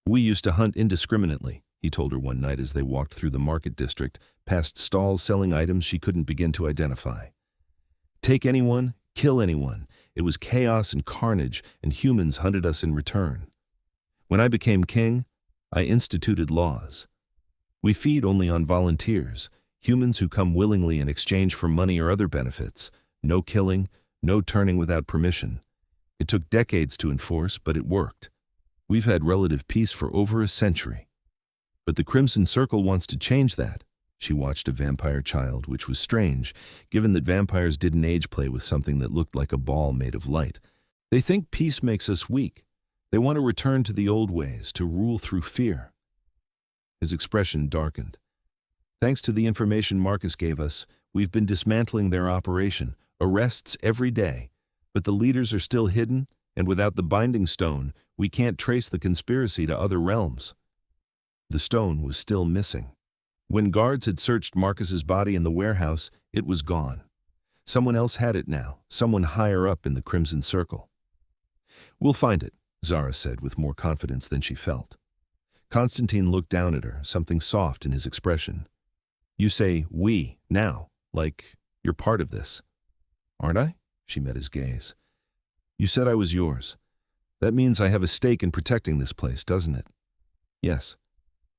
"We used to hunt indiscriminately," he told her one night as they walked through the market district, past stalls selling items she couldn't begin to identify. "Take anyone, kill anyone. It was chaos and carnage, and humans hunted us in return. When I became king, I instituted laws. We feed only on volunteers, humans who come willingly in exchange for money or other benefits. No killing, no turning without permission. It took decades to enforce, but it worked. We've had relative peace for over a century. But the Crimson Circle wants to change that." She watched a vampire child, which was strange, given that vampires didn't age play with something that looked like a ball made of light. "They think peace makes us weak. They want to return to the old ways, to rule through fear." His expression darkened. "Thanks to the information Marcus gave us, we've been dismantling their operation, arrests every day. But the leaders are still hidden, and without the binding stone, we can't trace the conspiracy to other realms." The stone was still missing. When guards had searched Marcus's body in the warehouse, it was gone. Someone else had it now, someone higher up in the Crimson Circle. "We'll find it," Zara said with more confidence than she felt. Konstantin looked down at her, something soft in his expression. "You say we now, like you're part of this." "Aren't I?" She met his gaze. "You said I was yours. That means I have a stake in protecting this place, doesn't it?" "Yes."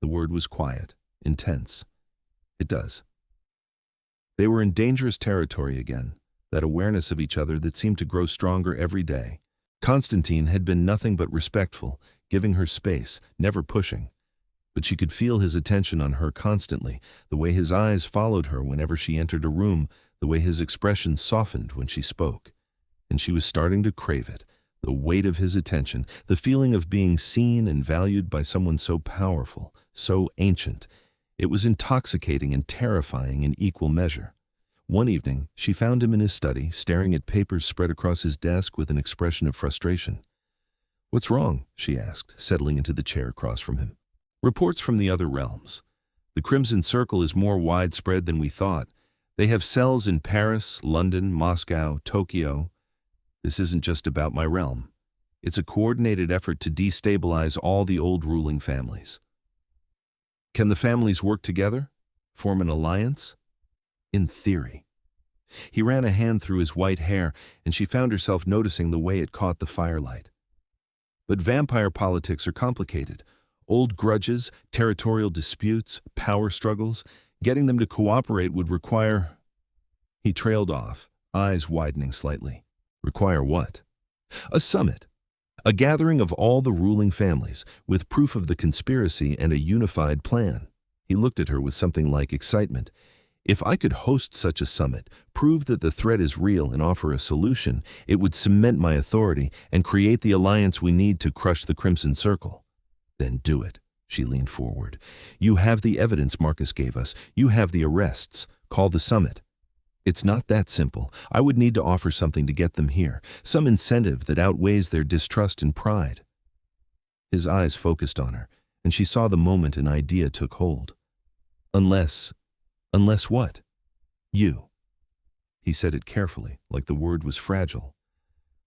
The word was quiet, intense. "It does." They were in dangerous territory again, that awareness of each other that seemed to grow stronger every day. Konstantin had been nothing but respectful, giving her space, never pushing. But she could feel his attention on her constantly, the way his eyes followed her whenever she entered a room, the way his expression softened when she spoke. And she was starting to crave it, the weight of his attention, the feeling of being seen and valued by someone so powerful, so ancient. It was intoxicating and terrifying in equal measure. One evening, she found him in his study, staring at papers spread across his desk with an expression of frustration. "What's wrong?" she asked, settling into the chair across from him. "Reports from the other realms. The Crimson Circle is more widespread than we thought. They have cells in Paris, London, Moscow, Tokyo. This isn't just about my realm. It's a coordinated effort to destabilize all the old ruling families." "Can the families work together? Form an alliance?" "In theory." He ran a hand through his white hair, and she found herself noticing the way it caught the firelight. "But vampire politics are complicated. Old grudges, territorial disputes, power struggles. Getting them to cooperate would require—" He trailed off, eyes widening slightly. "Require what?" "A summit. A gathering of all the ruling families, with proof of the conspiracy and a unified plan." He looked at her with something like excitement. "If I could host such a summit, prove that the threat is real and offer a solution, it would cement my authority and create the alliance we need to crush the Crimson Circle." "Then do it." She leaned forward. "You have the evidence Marcus gave us. You have the arrests. Call the summit." "It's not that simple. I would need to offer something to get them here, some incentive that outweighs their distrust and pride." His eyes focused on her, and she saw the moment an idea took hold. Unless what?" "You." He said it carefully, like the word was fragile.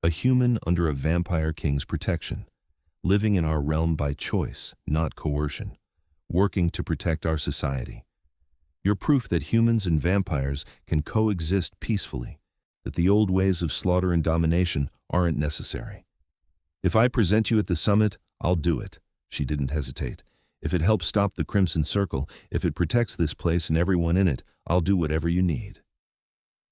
"A human under a vampire king's protection, living in our realm by choice, not coercion, working to protect our society. You're proof that humans and vampires can coexist peacefully, that the old ways of slaughter and domination aren't necessary. If I present you at the summit, I'll do it." She didn't hesitate. "If it helps stop the Crimson Circle, if it protects this place and everyone in it, I'll do whatever you need."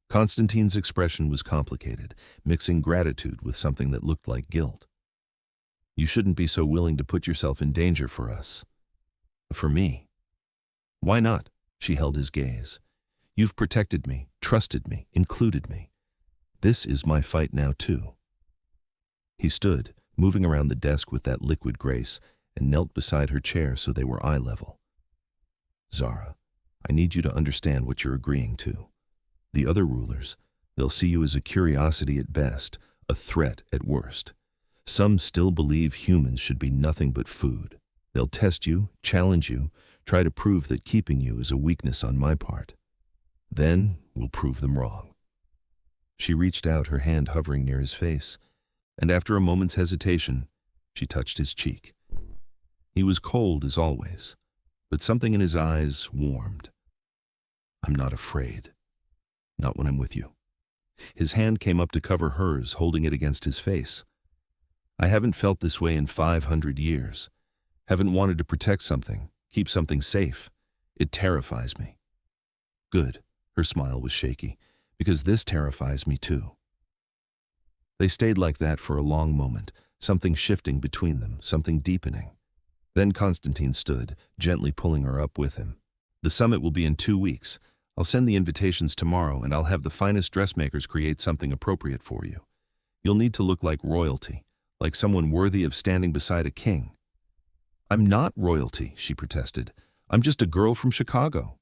Konstantin's expression was complicated, mixing gratitude with something that looked like guilt. "You shouldn't be so willing to put yourself in danger for us." "For me?" "Why not?" She held his gaze. "You've protected me, trusted me, included me. This is my fight now, too." He stood, moving around the desk with that liquid grace, and knelt beside her chair so they were eye level. "Zara, I need you to understand what you're agreeing to. The other rulers, they'll see you as a curiosity at best, a threat at worst. Some still believe humans should be nothing but food. They'll test you, challenge you, try to prove that keeping you is a weakness on my part. Then we'll prove them wrong." She reached out, her hand hovering near his face, and after a moment's hesitation, she touched his cheek. He was cold as always, but something in his eyes warmed. "I'm not afraid. Not when I'm with you." His hand came up to cover hers, holding it against his face. "I haven't felt this way in 500 years. Haven't wanted to protect something, keep something safe. It terrifies me." "Good." Her smile was shaky. "Because this terrifies me too." They stayed like that for a long moment, something shifting between them, something deepening. Then Konstantin stood, gently pulling her up with him. "The summit will be in 2 weeks. I'll send the invitations tomorrow, and I'll have the finest dressmakers create something appropriate for you. You'll need to look like royalty, like someone worthy of standing beside a king." "I'm not royalty," she protested. "I'm just a girl from Chicago."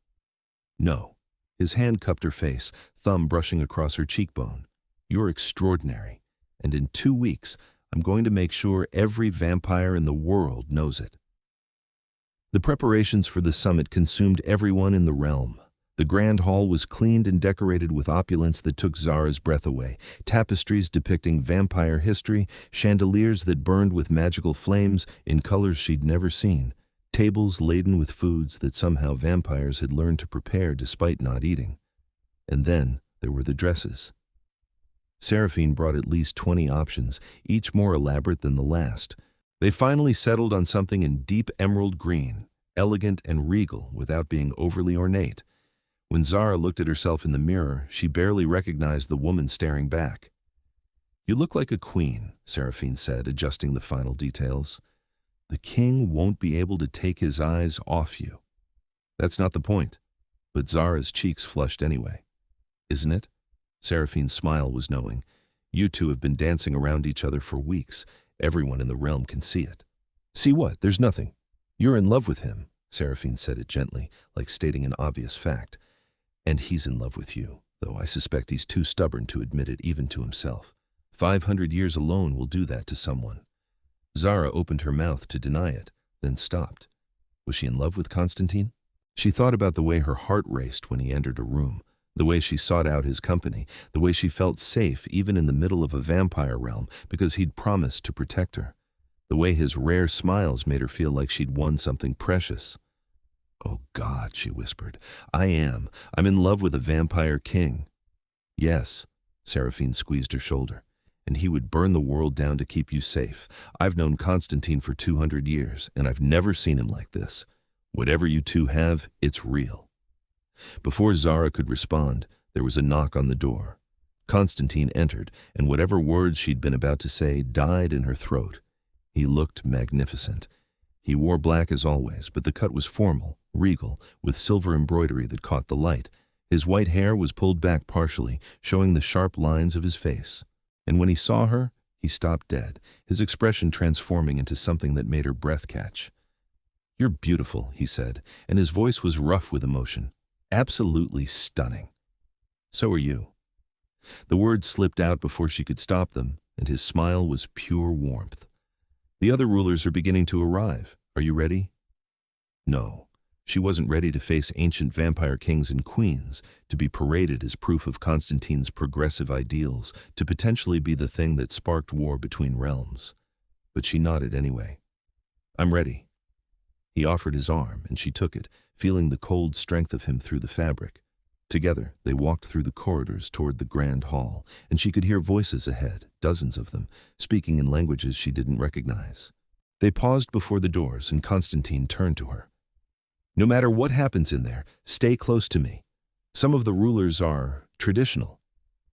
"No." His hand cupped her face, thumb brushing across her cheekbone. "You're extraordinary, and in 2 weeks, I'm going to make sure every vampire in the world knows it." The preparations for the summit consumed everyone in the realm. The grand hall was cleaned and decorated with opulence that took Zara's breath away. Tapestries depicting vampire history, chandeliers that burned with magical flames in colors she'd never seen, tables laden with foods that somehow vampires had learned to prepare despite not eating. And then there were the dresses. Seraphine brought at least 20 options, each more elaborate than the last. They finally settled on something in deep emerald green, elegant and regal without being overly ornate. When Zara looked at herself in the mirror, she barely recognized the woman staring back. "You look like a queen," Seraphine said, adjusting the final details. "The king won't be able to take his eyes off you." "That's not the point." But Zara's cheeks flushed anyway. "Isn't it?" Seraphine's smile was knowing. "You two have been dancing around each other for weeks. Everyone in the realm can see it." "See what? There's nothing." "You're in love with him," Seraphine said it gently, like stating an obvious fact. "And he's in love with you, though I suspect he's too stubborn to admit it even to himself. 500 years alone will do that to someone." Zara opened her mouth to deny it, then stopped. Was she in love with Konstantin? She thought about the way her heart raced when he entered a room, the way she sought out his company, the way she felt safe even in the middle of a vampire realm because he'd promised to protect her, the way his rare smiles made her feel like she'd won something precious. "Oh God," she whispered, I'm in love with a vampire king." "Yes," Seraphine squeezed her shoulder, "and he would burn the world down to keep you safe. I've known Konstantin for 200 years, and I've never seen him like this. Whatever you two have, it's real." Before Zara could respond, there was a knock on the door. Konstantin entered, and whatever words she'd been about to say died in her throat. He looked magnificent. He wore black as always, but the cut was formal, regal, with silver embroidery that caught the light. His white hair was pulled back partially, showing the sharp lines of his face. And when he saw her, he stopped dead, his expression transforming into something that made her breath catch. "You're beautiful," he said, and his voice was rough with emotion. "Absolutely stunning." "So are you." The words slipped out before she could stop them, and his smile was pure warmth. "The other rulers are beginning to arrive. Are you ready?" No. She wasn't ready to face ancient vampire kings and queens, to be paraded as proof of Konstantin's progressive ideals, to potentially be the thing that sparked war between realms. But she nodded anyway. "I'm ready." He offered his arm, and she took it, feeling the cold strength of him through the fabric. Together, they walked through the corridors toward the grand hall, and she could hear voices ahead, dozens of them, speaking in languages she didn't recognize. They paused before the doors, and Konstantin turned to her. "No matter what happens in there, stay close to me. Some of the rulers are traditional.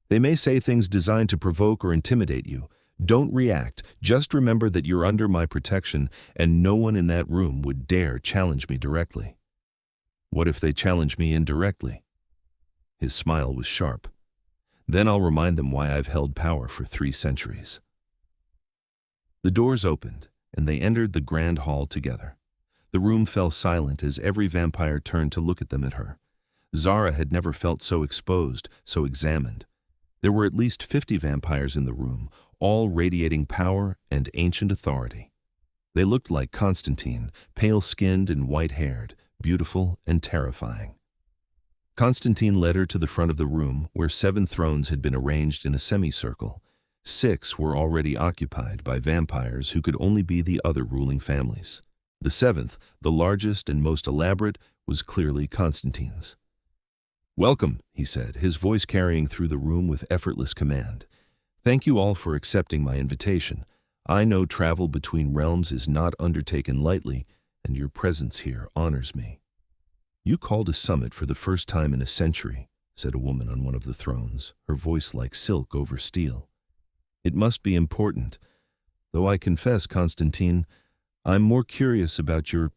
They may say things designed to provoke or intimidate you. Don't react. Just remember that you're under my protection, and no one in that room would dare challenge me directly." "What if they challenge me indirectly?" His smile was sharp. "Then I'll remind them why I've held power for 3 centuries." The doors opened, and they entered the grand hall together. The room fell silent as every vampire turned to look at them at her. Zara had never felt so exposed, so examined. There were at least 50 vampires in the room, all radiating power and ancient authority. They looked like Konstantin, pale-skinned and white-haired, beautiful and terrifying. Konstantin led her to the front of the room, where 7 thrones had been arranged in a semicircle. 6 were already occupied by vampires who could only be the other ruling families. The 7th, the largest and most elaborate, was clearly Konstantin's. "Welcome," he said, his voice carrying through the room with effortless command. "Thank you all for accepting my invitation. I know travel between realms is not undertaken lightly, and your presence here honors me." "You called a summit for the first time in a century," said a woman on one of the thrones, her voice like silk over steel. "It must be important. Though I confess, Konstantin, I'm more curious about your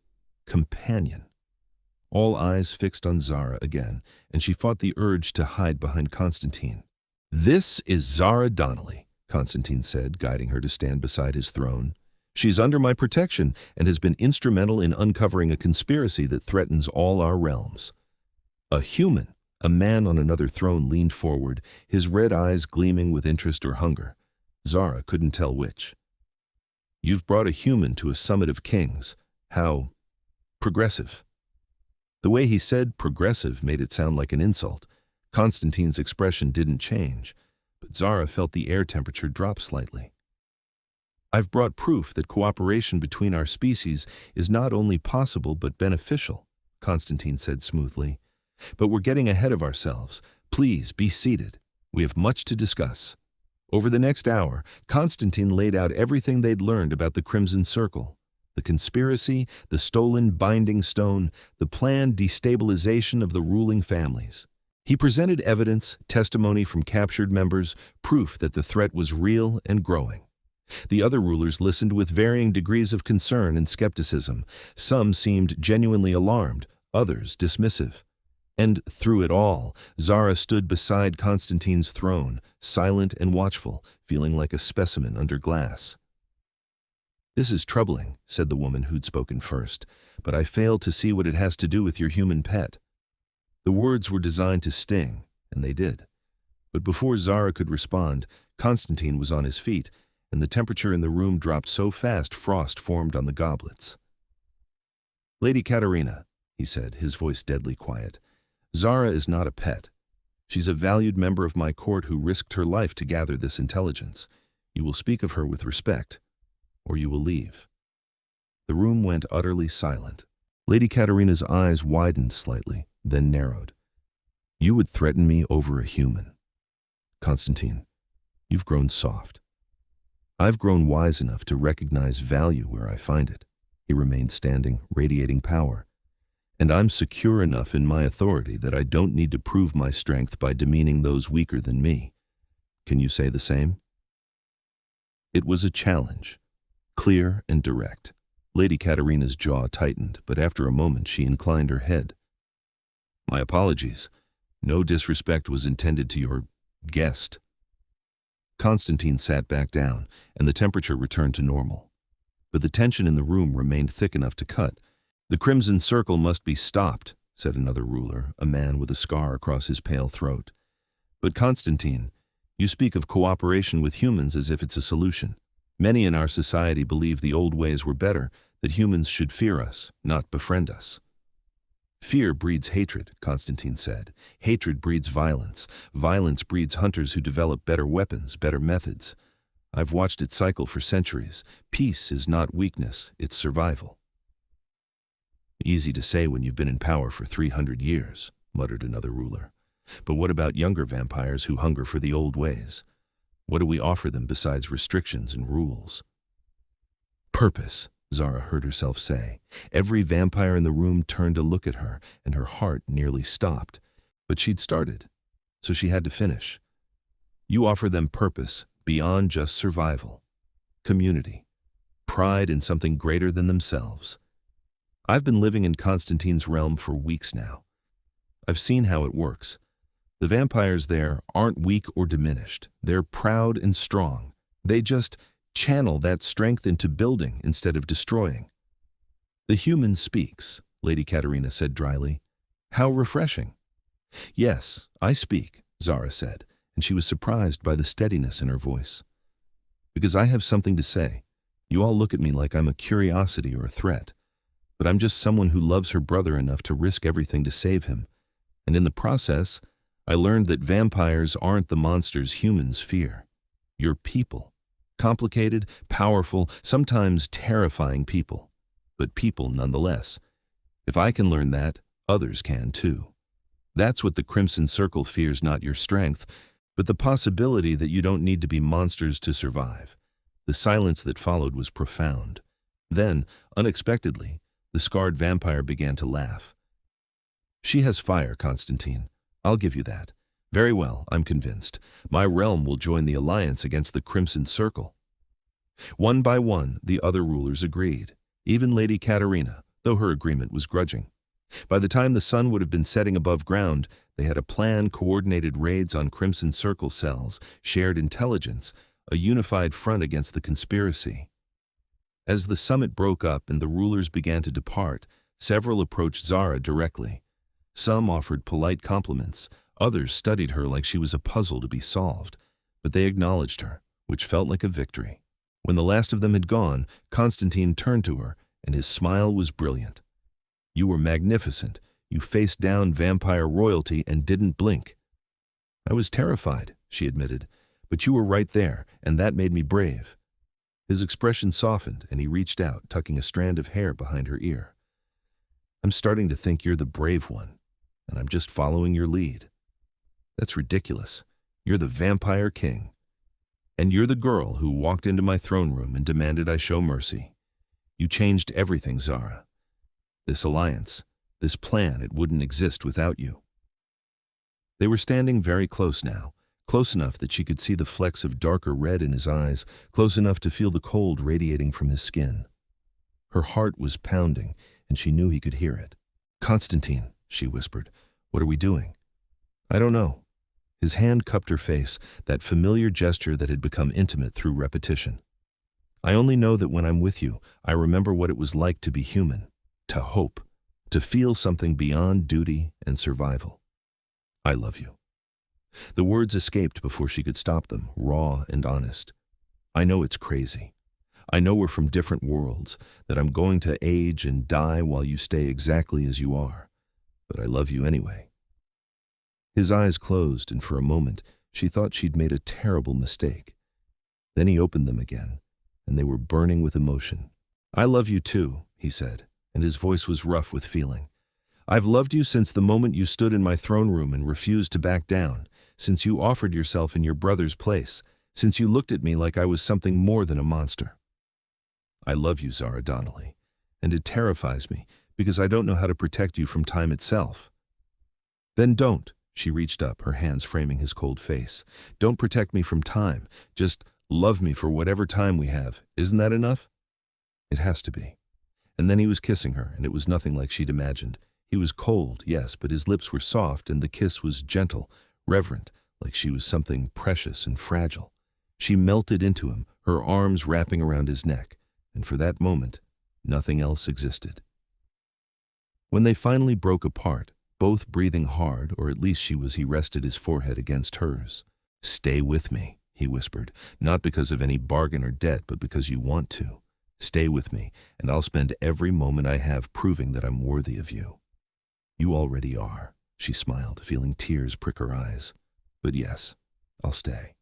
companion." All eyes fixed on Zara again, and she fought the urge to hide behind Konstantin. "This is Zara Donnelly," Konstantin said, guiding her to stand beside his throne. "She's under my protection and has been instrumental in uncovering a conspiracy that threatens all our realms." A human, a man on another throne, leaned forward, his red eyes gleaming with interest or hunger. Zara couldn't tell which. "You've brought a human to a summit of kings. How progressive." The way he said progressive made it sound like an insult. Konstantin's expression didn't change, but Zara felt the air temperature drop slightly. I've brought proof that cooperation between our species is not only possible but beneficial, Konstantin said smoothly. But we're getting ahead of ourselves. Please be seated. We have much to discuss. Over the next hour, Konstantin laid out everything they'd learned about the Crimson Circle, the conspiracy, the stolen binding stone, the planned destabilization of the ruling families. He presented evidence, testimony from captured members, proof that the threat was real and growing. The other rulers listened with varying degrees of concern and skepticism. Some seemed genuinely alarmed, others dismissive. And through it all, Zara stood beside Konstantin's throne, silent and watchful, feeling like a specimen under glass. "This is troubling," said the woman who'd spoken first, "but I fail to see what it has to do with your human pet." The words were designed to sting, and they did. But before Zara could respond, Konstantin was on his feet, and the temperature in the room dropped so fast frost formed on the goblets. "Lady Katerina," he said, his voice deadly quiet, "Zara is not a pet. She's a valued member of my court who risked her life to gather this intelligence. You will speak of her with respect, or you will leave." The room went utterly silent. Lady Katerina's eyes widened slightly, then narrowed. "You would threaten me over a human. Konstantin, you've grown soft. I've grown wise enough to recognize value where I find it." He remained standing, radiating power. "And I'm secure enough in my authority that I don't need to prove my strength by demeaning those weaker than me. Can you say the same?" It was a challenge, clear and direct. Lady Katerina's jaw tightened, but after a moment she inclined her head. "My apologies. No disrespect was intended to your guest." Konstantin sat back down, and the temperature returned to normal. But the tension in the room remained thick enough to cut. "The Crimson Circle must be stopped," said another ruler, a man with a scar across his pale throat. "But Konstantin, you speak of cooperation with humans as if it's a solution. Many in our society believe the old ways were better, that humans should fear us, not befriend us." "Fear breeds hatred," Konstantin said. "Hatred breeds violence. Violence breeds hunters who develop better weapons, better methods. I've watched it cycle for centuries. Peace is not weakness, it's survival." "Easy to say when you've been in power for 300 years, muttered another ruler. "But what about younger vampires who hunger for the old ways? What do we offer them besides restrictions and rules?" "Purpose," Zara heard herself say. Every vampire in the room turned to look at her, and her heart nearly stopped. But she'd started, so she had to finish. "You offer them purpose beyond just survival. Community. Pride in something greater than themselves. I've been living in Konstantin's realm for weeks now. I've seen how it works. The vampires there aren't weak or diminished. They're proud and strong. They just channel that strength into building instead of destroying." "The human speaks," Lady Katerina said dryly. "How refreshing." "Yes, I speak," Zara said, and she was surprised by the steadiness in her voice. "Because I have something to say. You all look at me like I'm a curiosity or a threat. But I'm just someone who loves her brother enough to risk everything to save him. And in the process, I learned that vampires aren't the monsters humans fear. You're people. Complicated, powerful, sometimes terrifying people. But people nonetheless. If I can learn that, others can too. That's what the Crimson Circle fears, not your strength, but the possibility that you don't need to be monsters to survive." The silence that followed was profound. Then, unexpectedly, the scarred vampire began to laugh. "She has fire, Konstantin. I'll give you that. Very well, I'm convinced. My realm will join the alliance against the Crimson Circle." One by one, the other rulers agreed, even Lady Katerina, though her agreement was grudging. By the time the sun would have been setting above ground, they had a plan, coordinated raids on Crimson Circle cells, shared intelligence, a unified front against the conspiracy. As the summit broke up and the rulers began to depart, several approached Zara directly. Some offered polite compliments, others studied her like she was a puzzle to be solved, but they acknowledged her, which felt like a victory. When the last of them had gone, Konstantin turned to her, and his smile was brilliant. "You were magnificent. You faced down vampire royalty and didn't blink. I was terrified, she admitted, but you were right there, and that made me brave. His expression softened, and he reached out, tucking a strand of hair behind her ear. I'm starting to think you're the brave one, and I'm just following your lead. That's ridiculous. You're the vampire king. And you're the girl who walked into my throne room and demanded I show mercy. You changed everything, Zara. This alliance, this plan, it wouldn't exist without you. They were standing very close now, close enough that she could see the flecks of darker red in his eyes, close enough to feel the cold radiating from his skin. Her heart was pounding, and she knew he could hear it. Konstantin, she whispered, what are we doing? I don't know. His hand cupped her face, that familiar gesture that had become intimate through repetition. I only know that when I'm with you, I remember what it was like to be human, to hope, to feel something beyond duty and survival. I love you. The words escaped before she could stop them, raw and honest. I know it's crazy. I know we're from different worlds, that I'm going to age and die while you stay exactly as you are. But I love you anyway. His eyes closed, and for a moment she thought she'd made a terrible mistake. Then he opened them again, and they were burning with emotion. I love you too, he said, and his voice was rough with feeling. I've loved you since the moment you stood in my throne room and refused to back down, since you offered yourself in your brother's place, since you looked at me like I was something more than a monster. I love you, Zara Donnelly, and it terrifies me because I don't know how to protect you from time itself. Then don't. She reached up, her hands framing his cold face. Don't protect me from time. Just love me for whatever time we have. Isn't that enough? It has to be. And then he was kissing her, and it was nothing like she'd imagined. He was cold, yes, but his lips were soft, and the kiss was gentle, reverent, like she was something precious and fragile. She melted into him, her arms wrapping around his neck, and for that moment, nothing else existed. When they finally broke apart, both breathing hard, or at least he rested his forehead against hers. Stay with me, he whispered, not because of any bargain or debt, but because you want to. Stay with me, and I'll spend every moment I have proving that I'm worthy of you. You already are, she smiled, feeling tears prick her eyes. But yes, I'll stay.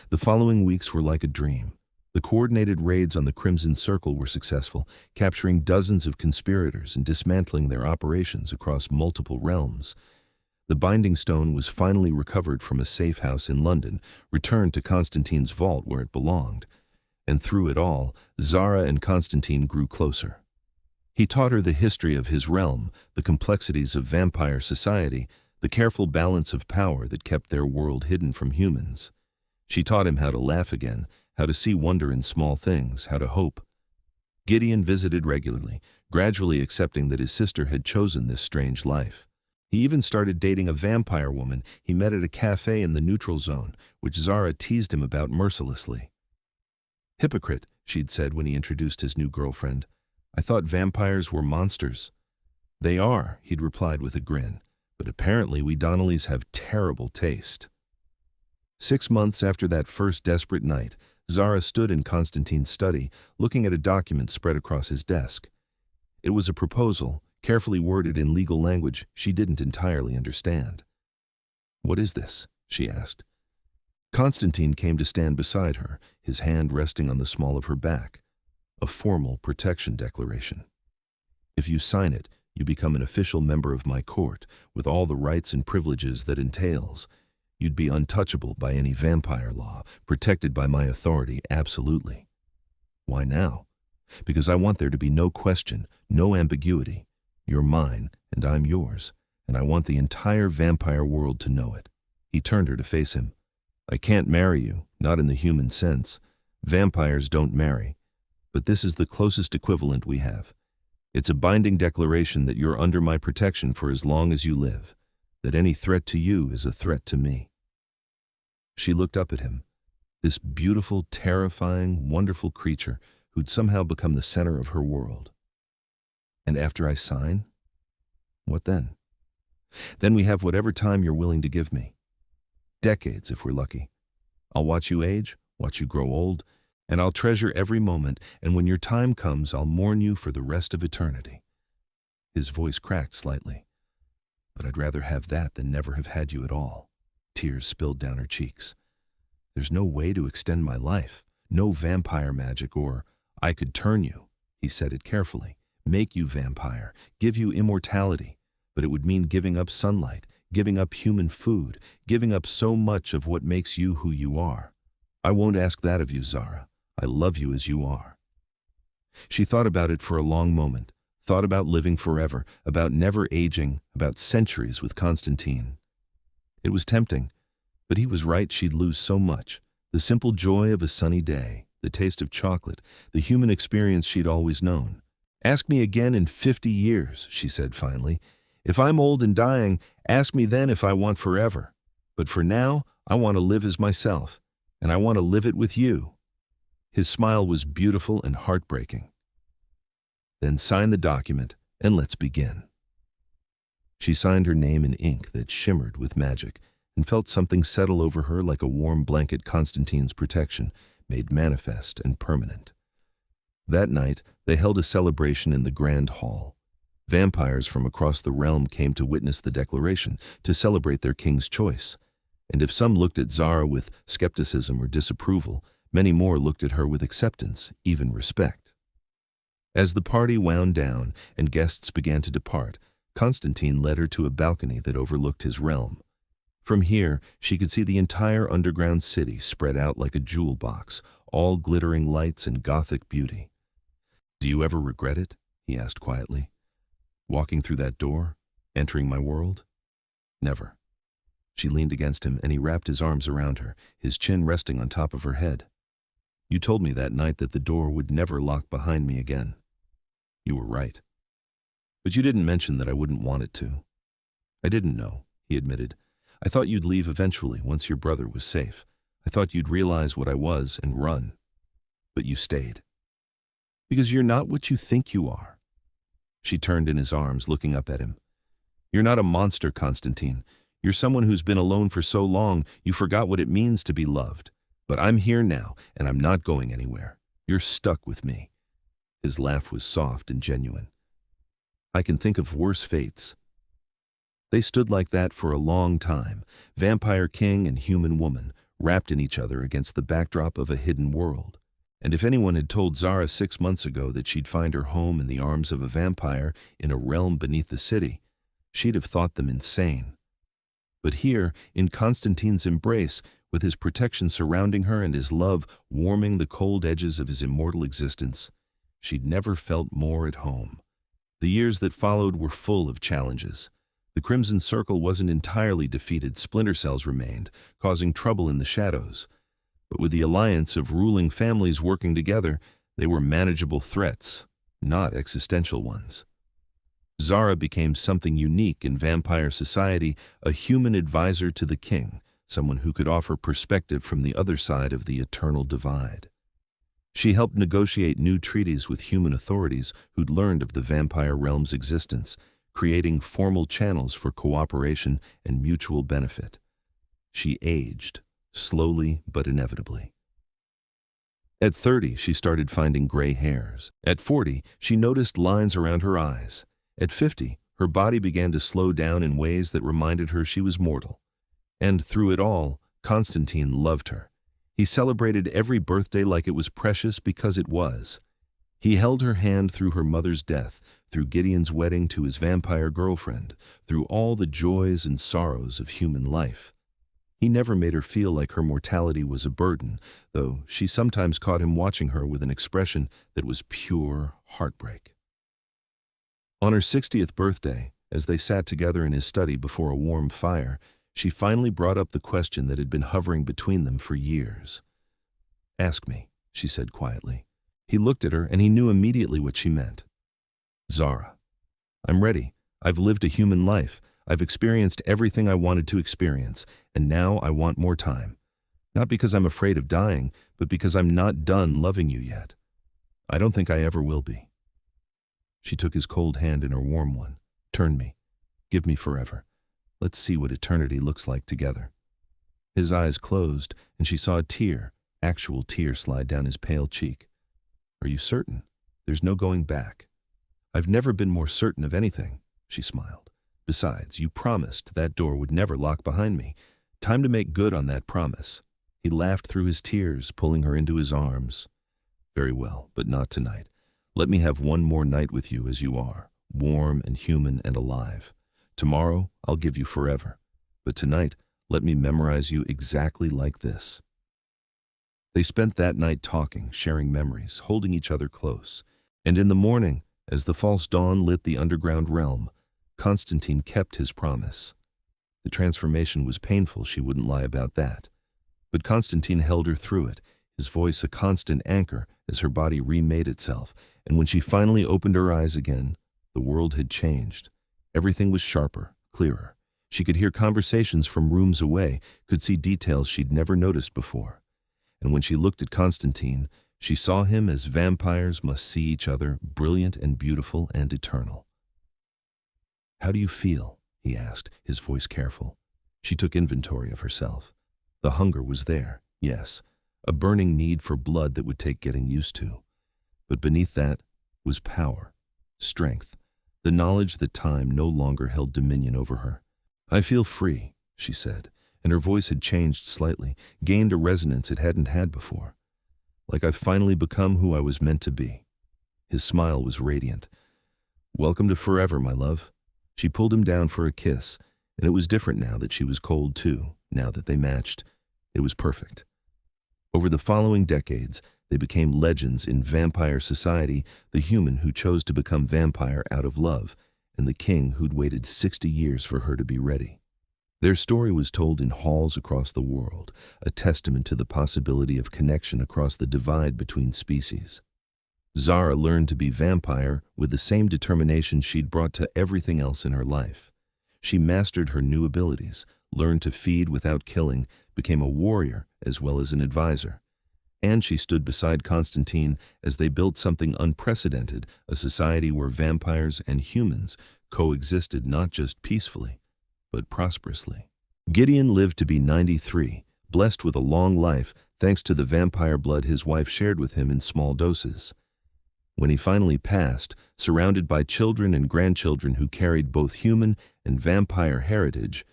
The following weeks were like a dream. The coordinated raids on the Crimson Circle were successful, capturing dozens of conspirators and dismantling their operations across multiple realms. The Binding Stone was finally recovered from a safe house in London, returned to Konstantin's vault where it belonged. And through it all, Zara and Konstantin grew closer. He taught her the history of his realm, the complexities of vampire society, the careful balance of power that kept their world hidden from humans. She taught him how to laugh again, how to see wonder in small things, how to hope. Gideon visited regularly, gradually accepting that his sister had chosen this strange life. He even started dating a vampire woman he met at a cafe in the neutral zone, which Zara teased him about mercilessly. Hypocrite, she'd said when he introduced his new girlfriend. I thought vampires were monsters. They are, he'd replied with a grin, but apparently we Donnellys have terrible taste. 6 months after that first desperate night, Zara stood in Konstantin's study, looking at a document spread across his desk. It was a proposal, carefully worded in legal language she didn't entirely understand. What is this? She asked. Konstantin came to stand beside her, his hand resting on the small of her back. A formal protection declaration. If you sign it, you become an official member of my court, with all the rights and privileges that entails. You'd be untouchable by any vampire law, protected by my authority, absolutely. Why now? Because I want there to be no question, no ambiguity. You're mine, and I'm yours, and I want the entire vampire world to know it. He turned her to face him. I can't marry you, not in the human sense. Vampires don't marry. But this is the closest equivalent we have. It's a binding declaration that you're under my protection for as long as you live, that any threat to you is a threat to me. She looked up at him, this beautiful, terrifying, wonderful creature who'd somehow become the center of her world. And after I sign? What then? Then we have whatever time you're willing to give me. Decades, if we're lucky. I'll watch you age, watch you grow old, and I'll treasure every moment, and when your time comes, I'll mourn you for the rest of eternity. His voice cracked slightly. But I'd rather have that than never have had you at all. Tears spilled down her cheeks. There's no way to extend my life. No vampire magic or I could turn you. He said it carefully. Make you vampire. Give you immortality. But it would mean giving up sunlight, giving up human food, giving up so much of what makes you who you are. I won't ask that of you, Zara. I love you as you are. She thought about it for a long moment, thought about living forever, about never aging, about centuries with Konstantin. It was tempting, but he was right. She'd lose so much. The simple joy of a sunny day, the taste of chocolate, the human experience she'd always known. Ask me again in 50 years, she said finally. If I'm old and dying, ask me then if I want forever. But for now, I want to live as myself, and I want to live it with you. His smile was beautiful and heartbreaking. Then sign the document, and let's begin. She signed her name in ink that shimmered with magic, and felt something settle over her like a warm blanket. Konstantin's protection, made manifest and permanent. That night, they held a celebration in the Grand Hall. Vampires from across the realm came to witness the declaration, to celebrate their king's choice. And if some looked at Zara with skepticism or disapproval, many more looked at her with acceptance, even respect. As the party wound down and guests began to depart, Konstantin led her to a balcony that overlooked his realm. From here, she could see the entire underground city spread out like a jewel box, all glittering lights and Gothic beauty. Do you ever regret it? He asked quietly. Walking through that door, entering my world? Never. She leaned against him and he wrapped his arms around her, his chin resting on top of her head. You told me that night that the door would never lock behind me again. You were right. But you didn't mention that I wouldn't want it to. I didn't know, he admitted. I thought you'd leave eventually once your brother was safe. I thought you'd realize what I was and run. But you stayed. Because you're not what you think you are. She turned in his arms, looking up at him. You're not a monster, Konstantin. You're someone who's been alone for so long, you forgot what it means to be loved. But I'm here now, and I'm not going anywhere. You're stuck with me. His laugh was soft and genuine. I can think of worse fates. They stood like that for a long time, vampire king and human woman, wrapped in each other against the backdrop of a hidden world. And if anyone had told Zara 6 months ago that she'd find her home in the arms of a vampire in a realm beneath the city, she'd have thought them insane. But here, in Konstantin's embrace, with his protection surrounding her and his love warming the cold edges of his immortal existence, she'd never felt more at home. The years that followed were full of challenges. The Crimson Circle wasn't entirely defeated. Splinter cells remained, causing trouble in the shadows. But with the alliance of ruling families working together, they were manageable threats, not existential ones. Zara became something unique in vampire society, a human advisor to the king, someone who could offer perspective from the other side of the eternal divide. She helped negotiate new treaties with human authorities who'd learned of the vampire realm's existence, creating formal channels for cooperation and mutual benefit. She aged, slowly but inevitably. At 30, she started finding gray hairs. At 40, she noticed lines around her eyes. At 50, her body began to slow down in ways that reminded her she was mortal. And through it all, Konstantin loved her. He celebrated every birthday like it was precious because it was. He held her hand through her mother's death, through Gideon's wedding to his vampire girlfriend, through all the joys and sorrows of human life. He never made her feel like her mortality was a burden, though she sometimes caught him watching her with an expression that was pure heartbreak. On her 60th birthday, as they sat together in his study before a warm fire, she finally brought up the question that had been hovering between them for years. Ask me, she said quietly. He looked at her and he knew immediately what she meant. Zara, I'm ready. I've lived a human life. I've experienced everything I wanted to experience, and now I want more time. Not because I'm afraid of dying, but because I'm not done loving you yet. I don't think I ever will be. She took his cold hand in her warm one. Turn me. Give me forever. Let's see what eternity looks like together. His eyes closed, and she saw a tear, actual tear, slide down his pale cheek. Are you certain? There's no going back. I've never been more certain of anything, she smiled. Besides, you promised that door would never lock behind me. Time to make good on that promise. He laughed through his tears, pulling her into his arms. Very well, but not tonight. Let me have one more night with you as you are, warm and human and alive. Tomorrow, I'll give you forever. But tonight, let me memorize you exactly like this. They spent that night talking, sharing memories, holding each other close. And in the morning, as the false dawn lit the underground realm, Konstantin kept his promise. The transformation was painful, she wouldn't lie about that. But Konstantin held her through it, his voice a constant anchor as her body remade itself, and when she finally opened her eyes again, the world had changed. Everything was sharper, clearer. She could hear conversations from rooms away, could see details she'd never noticed before. And when she looked at Konstantin, she saw him as vampires must see each other, brilliant and beautiful and eternal. How do you feel? He asked, his voice careful. She took inventory of herself. The hunger was there, yes, a burning need for blood that would take getting used to. But beneath that was power, strength, the knowledge that time no longer held dominion over her. I feel free, she said, and her voice had changed slightly, gained a resonance it hadn't had before. Like I've finally become who I was meant to be. His smile was radiant. Welcome to forever, my love. She pulled him down for a kiss, and it was different now that she was cold too, now that they matched. It was perfect. Over the following decades, they became legends in vampire society, the human who chose to become vampire out of love, and the king who'd waited 60 years for her to be ready. Their story was told in halls across the world, a testament to the possibility of connection across the divide between species. Zara learned to be vampire with the same determination she'd brought to everything else in her life. She mastered her new abilities, learned to feed without killing, became a warrior as well as an advisor. And she stood beside Konstantin as they built something unprecedented, a society where vampires and humans coexisted not just peacefully, but prosperously. Gideon lived to be 93, blessed with a long life thanks to the vampire blood his wife shared with him in small doses. When he finally passed, surrounded by children and grandchildren who carried both human and vampire heritage,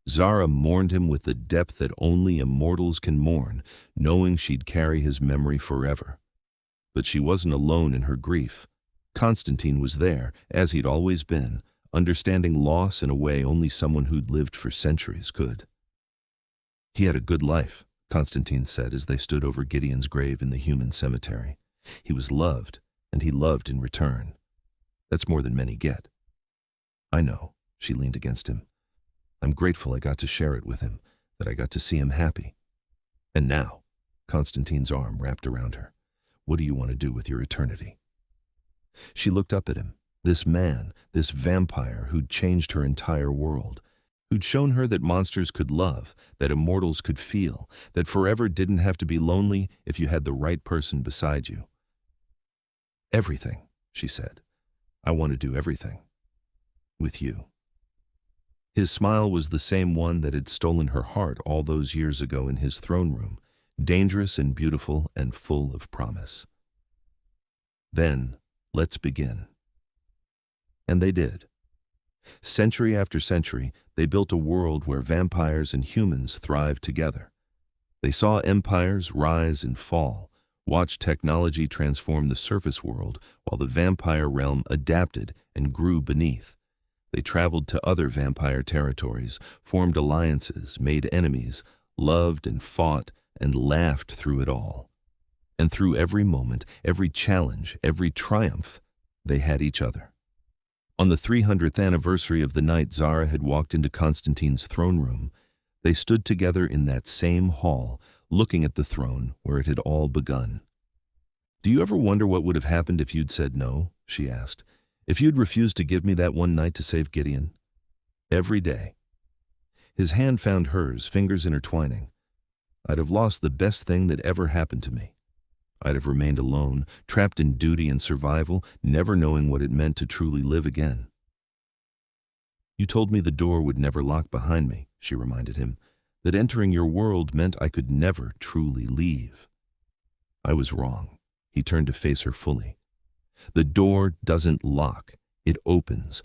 Zara mourned him with the depth that only immortals can mourn, knowing she'd carry his memory forever. But she wasn't alone in her grief. Konstantin was there, as he'd always been, understanding loss in a way only someone who'd lived for centuries could. He had a good life, Konstantin said as they stood over Gideon's grave in the human cemetery. He was loved, and he loved in return. That's more than many get. I know, she leaned against him. I'm grateful I got to share it with him, that I got to see him happy. And now, Konstantin's arm wrapped around her. What do you want to do with your eternity? She looked up at him, this man, this vampire who'd changed her entire world, who'd shown her that monsters could love, that immortals could feel, that forever didn't have to be lonely if you had the right person beside you. Everything, she said. I want to do everything. With you. His smile was the same one that had stolen her heart all those years ago in his throne room, dangerous and beautiful and full of promise. Then, let's begin. And they did. Century after century, they built a world where vampires and humans thrived together. They saw empires rise and fall, watched technology transform the surface world while the vampire realm adapted and grew beneath. They traveled to other vampire territories, formed alliances, made enemies, loved and fought and laughed through it all. And through every moment, every challenge, every triumph, they had each other. On the 300th anniversary of the night Zara had walked into Konstantin's throne room, they stood together in that same hall, looking at the throne where it had all begun. Do you ever wonder what would have happened if you'd said no? She asked. If you'd refused to give me that one night to save Gideon? Every day. His hand found hers, fingers intertwining. I'd have lost the best thing that ever happened to me. I'd have remained alone, trapped in duty and survival, never knowing what it meant to truly live again. You told me the door would never lock behind me, she reminded him, that entering your world meant I could never truly leave. I was wrong. He turned to face her fully. The door doesn't lock. It opens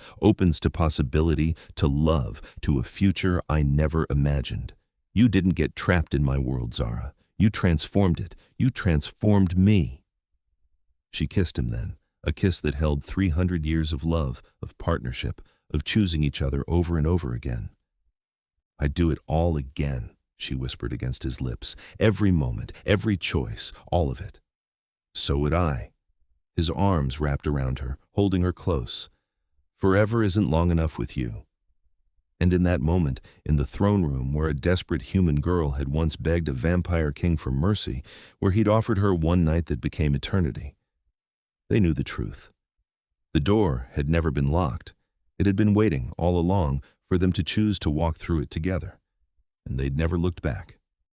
to possibility, to love, to a future I never imagined. You didn't get trapped in my world, Zara. You transformed it. You transformed me. She kissed him then, a kiss that held 300 years of love, of partnership, of choosing each other over and over again. I'd do it all again, she whispered against his lips. Every moment, every choice, all of it. So would I. His arms wrapped around her, holding her close. Forever isn't long enough with you. And in that moment, in the throne room where a desperate human girl had once begged a vampire king for mercy, where he'd offered her one night that became eternity, they knew the truth. The door had never been locked. It had been waiting all along for them to choose to walk through it together. And they'd never looked back.